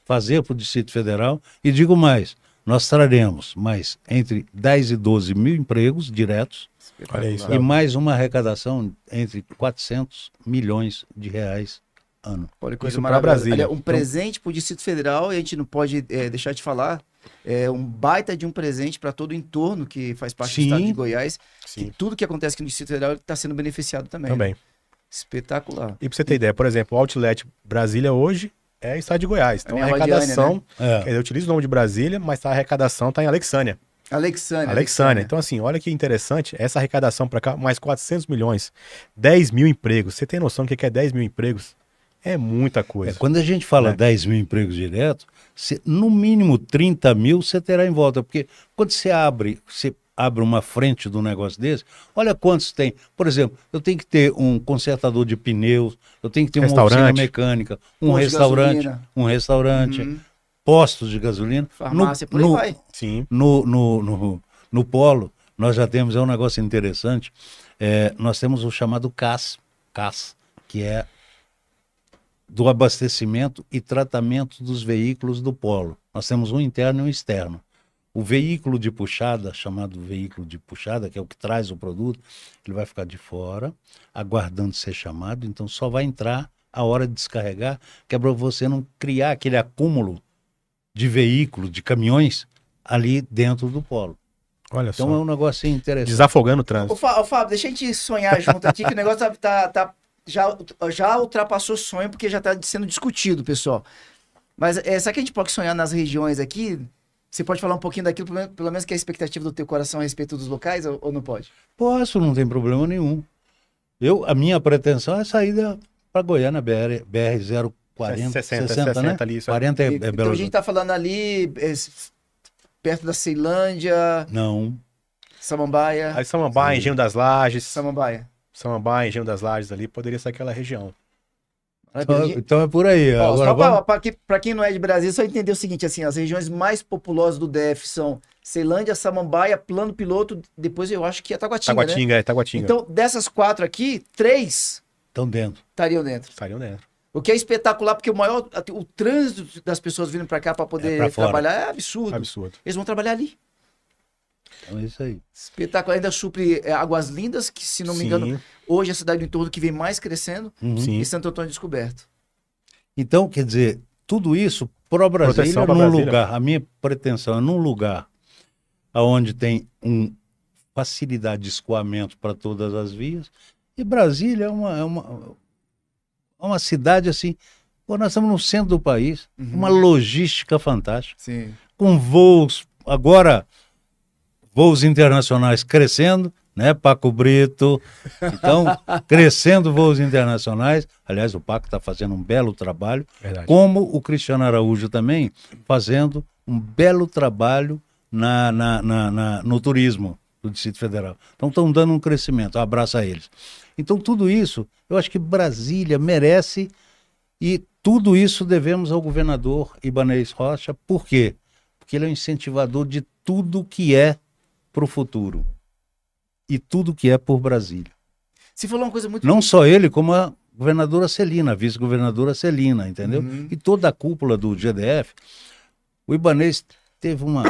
fazer para o Distrito Federal. E digo mais, nós traremos mais entre 10 e 12 mil empregos diretos. Olha isso. E mais uma arrecadação entre 400 milhões de reais ano. Olha, coisa Isso para maravilhosa. Brasília. Olha, um presente para o Distrito Federal, e a gente não pode deixar de falar, é um baita de um presente para todo o entorno que faz parte do estado de Goiás. Sim. Que tudo que acontece aqui no Distrito Federal está sendo beneficiado também. Também. Né? Espetacular. E para você ter ideia, por exemplo, o Outlet Brasília hoje é estado de Goiás. Então a arrecadação, Rodiane, né? Eu utilizo o nome de Brasília, mas a arrecadação está em Alexânia. Alexânia. Então, assim, olha que interessante, essa arrecadação para cá, mais 400 milhões, 10 mil empregos. Você tem noção do que é 10 mil empregos? É muita coisa. Quando a gente fala 10 mil empregos diretos, no mínimo 30 mil você terá em volta. Porque quando você abre uma frente do negócio desse, olha quantos tem. Por exemplo, eu tenho que ter um consertador de pneus, eu tenho que ter uma oficina mecânica, um restaurante, postos de gasolina. Farmácia, por aí vai. Sim. No Polo, nós já temos, é um negócio interessante, nós temos o chamado CAS, que é do abastecimento e tratamento dos veículos do Polo. Nós temos um interno e um externo. O veículo de puxada, chamado veículo de puxada, que é o que traz o produto, ele vai ficar de fora, aguardando ser chamado, então só vai entrar a hora de descarregar, que é para você não criar aquele acúmulo de veículo, de caminhões, ali dentro do Polo. Olha então só. É um negócio interessante. Desafogando o trânsito. Ô, Fábio, deixa a gente sonhar junto aqui, que o negócio já ultrapassou o sonho, porque já está sendo discutido, pessoal. Mas será que a gente pode sonhar nas regiões aqui? Você pode falar um pouquinho daquilo, pelo menos que é a expectativa do teu coração a respeito dos locais, ou não pode? Posso, não tem problema nenhum. A minha pretensão é sair para Goiânia, BR 040, 60, né? Ali, 40 é então Belo a gente está falando ali, perto da Ceilândia... Não. Samambaia... Aí Samambaia, Engenho das Lajes. Samambaia, Engenho das Lajes ali, poderia ser aquela região. Então é por aí. Agora, para quem não é de Brasília, só entender o seguinte, assim, as regiões mais populosas do DF são Ceilândia, Samambaia, Plano Piloto, depois eu acho que é Taguatinga, né? Taguatinga. Então, dessas 4 aqui, 3 estão dentro. Estariam dentro. O que é espetacular, porque o trânsito das pessoas vindo para cá para poder trabalhar é absurdo. Eles vão trabalhar ali. Então é isso aí. Espetáculo. Ainda supre Águas Lindas, que se não me engano, hoje é a cidade do entorno que vem mais crescendo, e Santo Antônio descoberto. Então, quer dizer, tudo isso para o Brasília, lugar, a minha pretensão é num lugar onde tem facilidade de escoamento para todas as vias, e Brasília é uma cidade assim, nós estamos no centro do país, uma logística fantástica, com voos, agora voos internacionais crescendo, né, Paco Brito, então, crescendo voos internacionais, aliás, o Paco está fazendo um belo trabalho, como o Cristiano Araújo também, fazendo um belo trabalho no turismo do Distrito Federal. Então, estão dando um crescimento, um abraço a eles. Então, tudo isso, eu acho que Brasília merece, e tudo isso devemos ao governador Ibanez Rocha. Por quê? Porque ele é um incentivador de tudo que é para o futuro. E tudo que é por Brasília. Você falou uma coisa muito... Não só ele, como a governadora Celina, a vice-governadora Celina, entendeu? E toda a cúpula do GDF. O Ibanez teve uma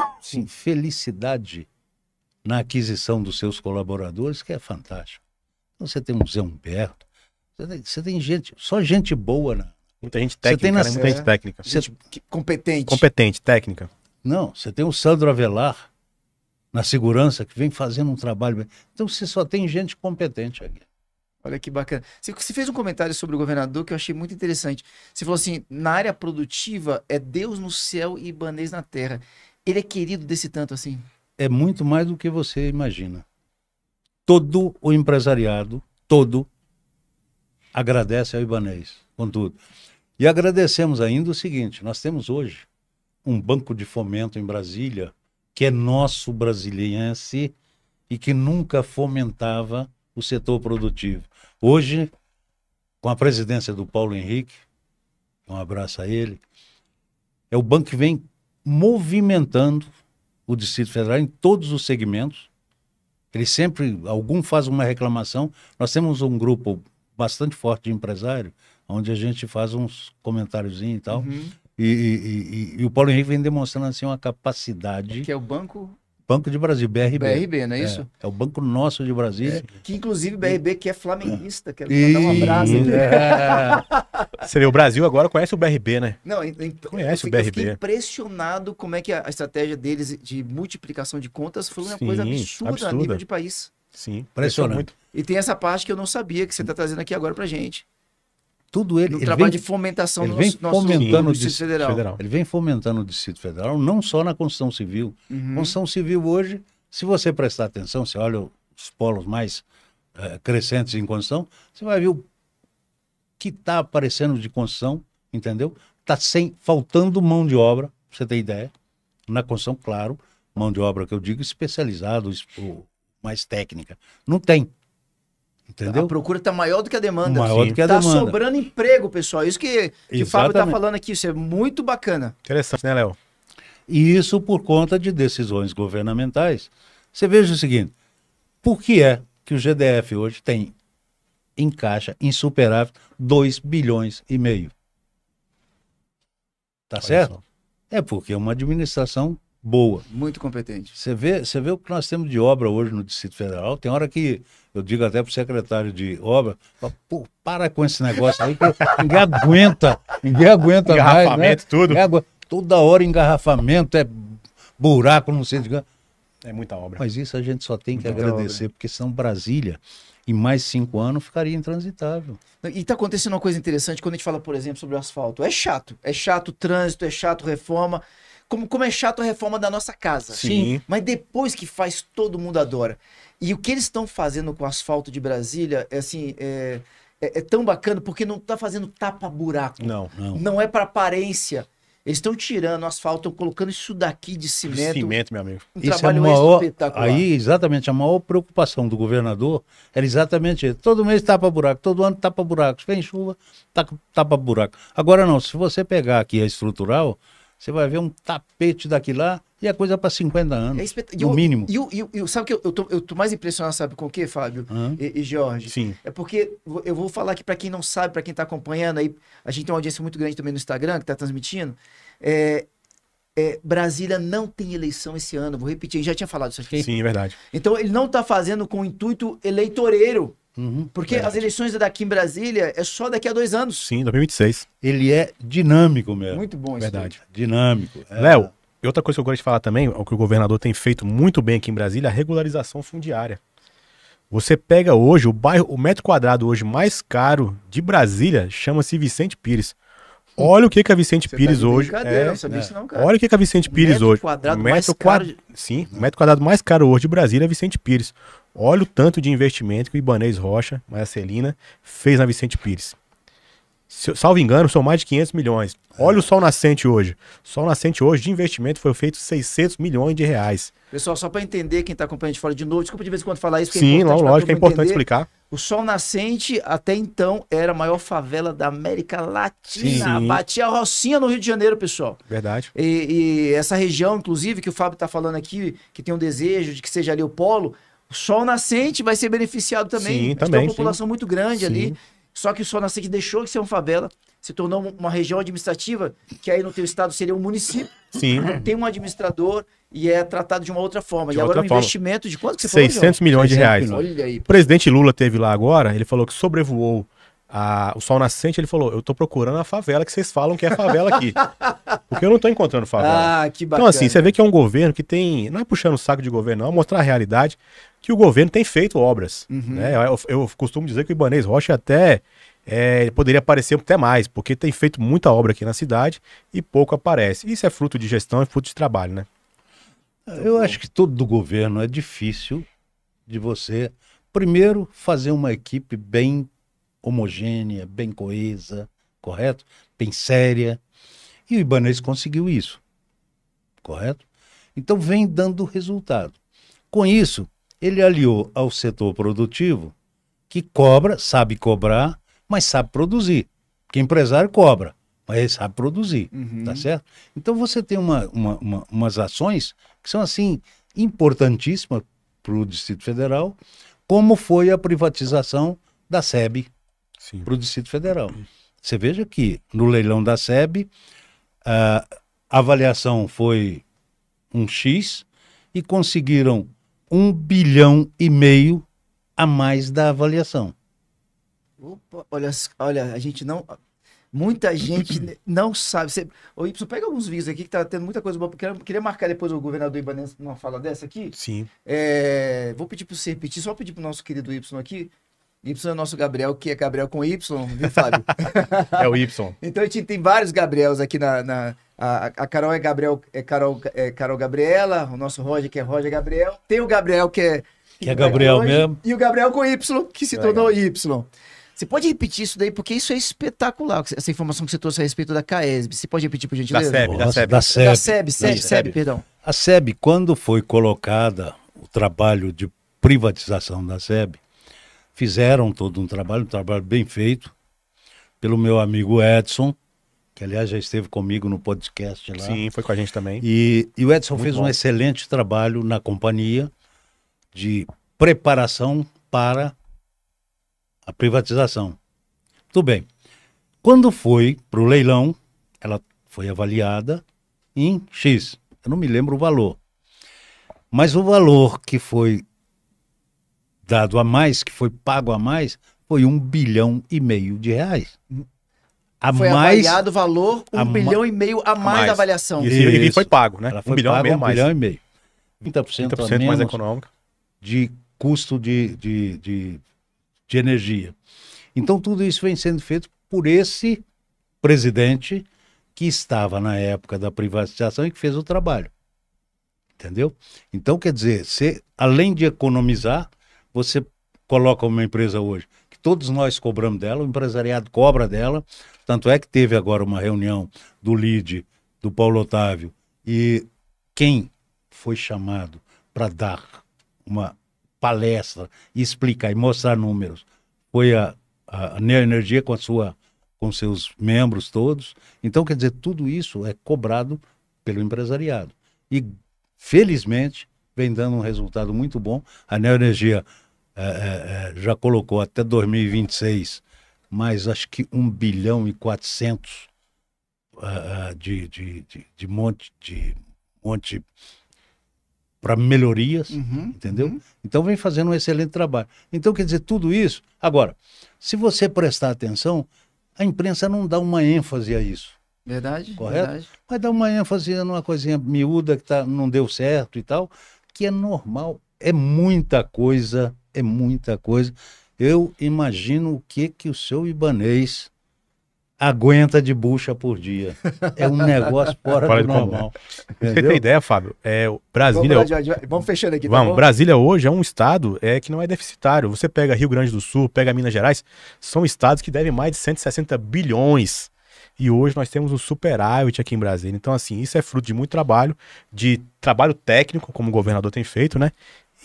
felicidade na aquisição dos seus colaboradores, que é fantástico. Então você tem o Zé Humberto, você tem só gente boa. Muita gente técnica, muita gente técnica. Gente competente. Competente, técnica. Não, você tem o Sandro Avelar, na segurança, que vem fazendo um trabalho. Então você só tem gente competente aqui. Olha que bacana. Você fez um comentário sobre o governador que eu achei muito interessante. Você falou assim, na área produtiva é Deus no céu e Ibanez na terra. Ele é querido desse tanto assim? É muito mais do que você imagina. Todo o empresariado, agradece ao Ibanez, com tudo. E agradecemos ainda o seguinte, nós temos hoje um banco de fomento em Brasília, que é nosso brasiliense e que nunca fomentava o setor produtivo. Hoje, com a presidência do Paulo Henrique, um abraço a ele, é o banco que vem movimentando o Distrito Federal em todos os segmentos. Ele sempre, algum faz uma reclamação. Nós temos um grupo bastante forte de empresário, onde a gente faz uns comentáriozinhos e tal. E o Paulo Henrique vem demonstrando assim uma capacidade. Que é o Banco De Brasil, BRB. BRB, não é isso? É o Banco Nosso de Brasília. Que inclusive BRB que é flamenguista, quero mandar um abraço. Você vê, o Brasil agora conhece o BRB, né? Não, Conhece o eu fiquei BRB. impressionado como é que a estratégia deles de multiplicação de contas foi uma Sim, coisa absurda a absurda. nível de país. Sim, Impressionante. muito. E tem essa parte que eu não sabia que você está trazendo aqui agora pra gente. Tudo ele. No Ele trabalho vem, de fomentação ele do vem nosso fomentando do o Distrito Distrito Federal. ele vem fomentando o Distrito Federal, não só na construção civil. Construção civil hoje, se você prestar atenção, você olha os polos mais crescentes em construção, você vai ver o que está aparecendo de construção, entendeu? Está faltando mão de obra, pra você ter ideia. Na construção, claro, mão de obra que eu digo especializado, mais técnica. Não tem. Entendeu? A procura está maior do que a demanda. Maior do que a Tá demanda. sobrando emprego, pessoal. Isso que o Fábio está Exatamente. falando aqui, isso é muito bacana. Interessante, né, Léo? E isso por conta de decisões governamentais. Você veja o seguinte, por que é que o GDF hoje tem em caixa, em superávit, 2,5 bilhões? Tá Olha certo? só. É porque é uma administração boa. Muito competente. Você vê o que nós temos de obra hoje no Distrito Federal. Tem hora que eu digo até para o secretário de obra, pô, para com esse negócio aí, que ninguém aguenta mais, né? Engarrafamento, tudo. Toda hora engarrafamento, é buraco, não sei de quê. É muita obra. Mas isso a gente só tem que Muita agradecer, porque senão Brasília, em mais 5 anos, ficaria intransitável. E tá acontecendo uma coisa interessante quando a gente fala, por exemplo, sobre o asfalto. É chato o trânsito, é chato reforma. Como é chato a reforma da nossa casa. Sim. Mas depois que faz, todo mundo adora. E o que eles estão fazendo com o asfalto de Brasília é assim, é tão bacana porque não tá fazendo tapa-buraco. Não. Não é para aparência. Eles estão tirando o asfalto, estão colocando isso daqui de cimento. Cimento, meu amigo. Um Isso é trabalho espetacular. aí, exatamente, a maior preocupação do governador era exatamente isso. Todo mês tapa buraco, todo ano tapa buraco. Vem chuva, tapa buraco. Agora não, se você pegar aqui a estrutural, você vai ver um tapete daqui lá e a coisa para 50 anos, no mínimo. Sabe que eu tô mais impressionado, sabe com o quê, Fábio e Jorge? Sim. É porque eu vou falar aqui para quem não sabe, para quem tá acompanhando aí, a gente tem uma audiência muito grande também no Instagram, que tá transmitindo. Brasília não tem eleição esse ano, vou repetir, já tinha falado isso aqui. Sim, é verdade. Então ele não tá fazendo com intuito eleitoreiro, porque verdade. as eleições daqui em Brasília é só daqui a 2 anos. Sim, 2026. Ele é dinâmico mesmo. Muito bom isso. Verdade. Dinâmico. Léo, e outra coisa que eu gosto de falar também, o que o governador tem feito muito bem aqui em Brasília, é a regularização fundiária. Você pega hoje, o metro quadrado hoje mais caro de Brasília chama-se Vicente Pires. Olha o que a Vicente Você Pires tá de hoje brincadeira, é. não sabia isso não, cara. Olha o que a Vicente Pires Metro hoje. quadrado mais caro de- Sim, o metro quadrado mais caro hoje de Brasília é Vicente Pires. Olha o tanto de investimento que o Ibanez Rocha, Marcelina, fez na Vicente Pires. Salvo engano, são mais de 500 milhões. Olha o Sol Nascente hoje. O Sol Nascente hoje de investimento foi feito 600 milhões de reais. Pessoal, só para entender quem tá acompanhando de fora de novo, desculpa de vez em quando falar isso, porque Sim, pra lógico, todo é mundo importante entender. explicar. O Sol Nascente, até então, era a maior favela da América Latina. Sim. Batia a Rocinha no Rio de Janeiro, pessoal. Verdade. E essa região, inclusive, que o Fábio tá falando aqui, que tem um desejo de que seja ali o polo, o Sol Nascente vai ser beneficiado também. Sim, A gente também, tem uma população muito grande Sim. ali. Só que o Sol Nascente deixou de ser uma favela, se tornou uma região administrativa, que aí no teu estado seria um município. Sim. Tem um administrador e é tratado de uma outra forma. De E agora outra um forma. investimento de quanto que você 600 falou, milhões de 600 reais. milhões. Olha aí. O presidente Lula teve lá agora, ele falou que sobrevoou o Sol Nascente, ele falou, eu tô procurando a favela que vocês falam que é favela aqui. Porque eu não tô encontrando favela. Ah, que bacana. Então assim, você vê que é um governo que tem, não é puxando o saco de governo não, é mostrar a realidade que o governo tem feito obras. Né? Eu costumo dizer que o Ibanez Rocha até poderia aparecer até mais, porque tem feito muita obra aqui na cidade e pouco aparece. Isso é fruto de gestão, é fruto de trabalho, né? Eu acho que todo do governo é difícil de você, primeiro, fazer uma equipe bem homogênea, bem coesa, correto? Bem séria. E o Ibanez conseguiu isso, correto? Então vem dando resultado. Com isso, ele aliou ao setor produtivo, que cobra, sabe cobrar, mas sabe produzir. Porque empresário cobra, mas ele sabe produzir, tá certo? Então você tem umas ações que são assim importantíssimas para o Distrito Federal, como foi a privatização da SEB Sim. para o Distrito Federal. Você veja que no leilão da SEB, a avaliação foi um X e conseguiram 1,5 bilhão a mais da avaliação. Opa, olha, a gente não... Muita gente não sabe. Ô, Y, pega alguns vídeos aqui que tá tendo muita coisa boa. Queria marcar depois o governador Ibanez numa fala dessa aqui. Sim. Vou pedir para você repetir, só pedir pro nosso querido Y aqui. Y é o nosso Gabriel, que é Gabriel com Y, viu, Fábio? É o Y. Então a gente tem vários Gabriels aqui a Carol é Gabriel, Carol Gabriela, o nosso Roger, que é Roger Gabriel. Tem o Gabriel, que é Gabriel hoje, mesmo. E o Gabriel com Y, que se Legal. tornou Y. Você pode repetir isso daí, porque isso é espetacular, essa informação que você trouxe a respeito da CAESB. Você pode repetir, por gentileza? Da SEB, da Nossa, SEB. da SEB. SEB, perdão. A SEB, quando foi colocada o trabalho de privatização da SEB, fizeram todo um trabalho bem feito pelo meu amigo Edson, que aliás já esteve comigo no podcast lá. Sim, foi com a gente também. E o Edson Muito fez bom. um excelente trabalho na companhia de preparação para a privatização. Tudo bem. Quando foi para o leilão, ela foi avaliada em X. Eu não me lembro o valor. Mas o valor que foi dado a mais, que foi pago a mais, foi 1,5 bilhão de reais. A Foi mais, avaliado o valor, 1,5 bilhão a mais da avaliação. E foi pago, né? ela 1 foi bilhão e paga meio a 1,5 mais. bilhão. 30% 30% a mais menos econômico. de custo de energia. Então tudo isso vem sendo feito por esse presidente que estava na época da privatização e que fez o trabalho. Entendeu? Então, quer dizer, além de economizar, você coloca uma empresa hoje, que todos nós cobramos dela, o empresariado cobra dela, tanto é que teve agora uma reunião do LIDE, do Paulo Otávio, e quem foi chamado para dar uma palestra e explicar e mostrar números foi a Neoenergia com seus membros todos. Então, quer dizer, tudo isso é cobrado pelo empresariado. E, felizmente, vem dando um resultado muito bom. A Neoenergia já colocou até 2026 mais, acho que 1,4 bilhão de monte para melhorias, entendeu? Então vem fazendo um excelente trabalho. Então, quer dizer, tudo isso... Agora, se você prestar atenção, a imprensa não dá uma ênfase a isso. Verdade, Correto? verdade. Vai dar uma ênfase numa coisinha miúda que não deu certo e tal, que é normal. É muita coisa, é muita coisa. Eu imagino o que o seu Ibanez aguenta de bucha por dia. É um negócio fora do normal. Você tem ideia, Fábio? Brasília... Vamos fechando aqui, tá Vamos, bom? Brasília hoje é um estado que não é deficitário. Você pega Rio Grande do Sul, pega Minas Gerais, são estados que devem mais de 160 bilhões. E hoje nós temos um superávit aqui em Brasília. Então, assim, isso é fruto de muito trabalho, de trabalho técnico, como o governador tem feito, né?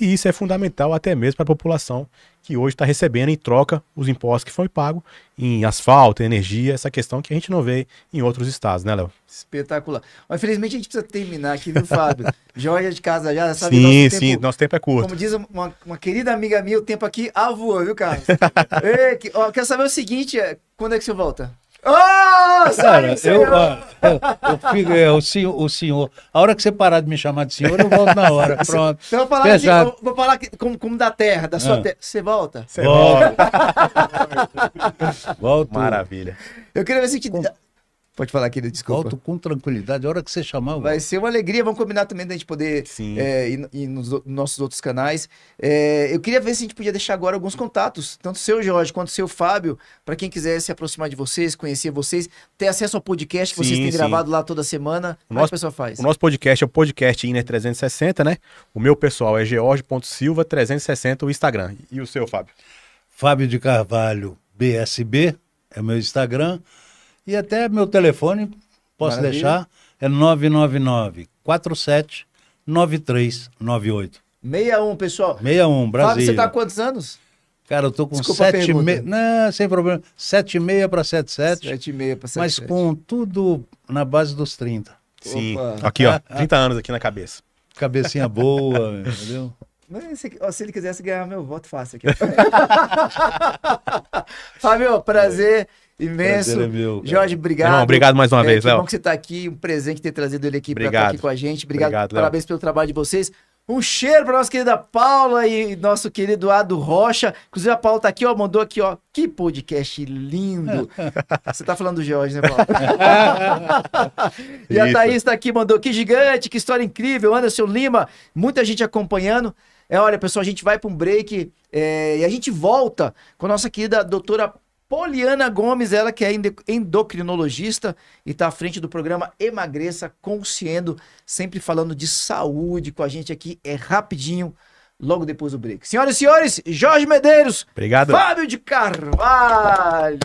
E isso é fundamental até mesmo para a população que hoje está recebendo em troca os impostos que foi pago em asfalto, energia, essa questão que a gente não vê em outros estados, né, Léo? Espetacular. Mas, infelizmente, a gente precisa terminar aqui, viu, Fábio? Jorge é de casa já, sabe? Sim, nosso tempo é curto. Como diz uma querida amiga minha, o tempo aqui voa, viu, Carlos? Quero saber o seguinte, quando é que o senhor volta? Cara, o senhor, a hora que você parar de me chamar de senhor, eu volto na hora. Pronto. Então, vou falar como da terra, da sua terra. Você volta? Você volta. Volto. Maravilha. Eu queria ver se... Pode falar, querido, desculpa. Volto com tranquilidade, a hora que você chamar. Vai ser uma alegria, vamos combinar também da gente poder ir nos nossos outros canais. Eu queria ver se a gente podia deixar agora alguns contatos, tanto o seu Jorge quanto o seu Fábio, para quem quiser se aproximar de vocês, conhecer vocês, ter acesso ao podcast que vocês têm gravado lá toda semana. Como é que a pessoa faz? O nosso podcast é o podcast Inner 360, né? O meu pessoal é george.silva360 o Instagram. E o seu, Fábio? Fábio de Carvalho, BSB, é o meu Instagram. E até meu telefone, posso deixar, é 999-47-9398. 61, pessoal. 61, Brasília. Fábio, você tá há quantos anos? Cara, eu tô com Desculpa a 7,5. pergunta. Não, sem problema. 7,5 para 7,7. 7,5 pra 7,7. Mas com tudo na base dos 30. Sim. Opa. Aqui, ó. 30 anos aqui na cabeça. Cabecinha boa, entendeu? Mas se ele quisesse ganhar meu voto fácil aqui. Fábio, prazer imenso. Prazer é meu, cara. Jorge, obrigado. Irmão, obrigado mais uma vez, Que Léo. bom que você tá aqui, um presente ter trazido ele aqui para estar Obrigado. aqui com a gente. Obrigado, Obrigado, Léo. parabéns pelo trabalho de vocês. Um cheiro para nossa querida Paula e nosso querido Ado Rocha. Inclusive a Paula tá aqui, ó, mandou aqui, ó. Que podcast lindo. Você tá falando do Jorge, né, Paula? E a Isso. Thaís tá aqui, mandou que gigante, que história incrível. Anderson Lima, muita gente acompanhando. Olha, pessoal, a gente vai para um break e a gente volta com a nossa querida doutora Poliana Gomes, ela que é endocrinologista e está à frente do programa Emagreça Consciendo, sempre falando de saúde com a gente aqui. É rapidinho, logo depois do break. Senhoras e senhores, Jorge Medeiros, Obrigado. Fábio de Carvalho.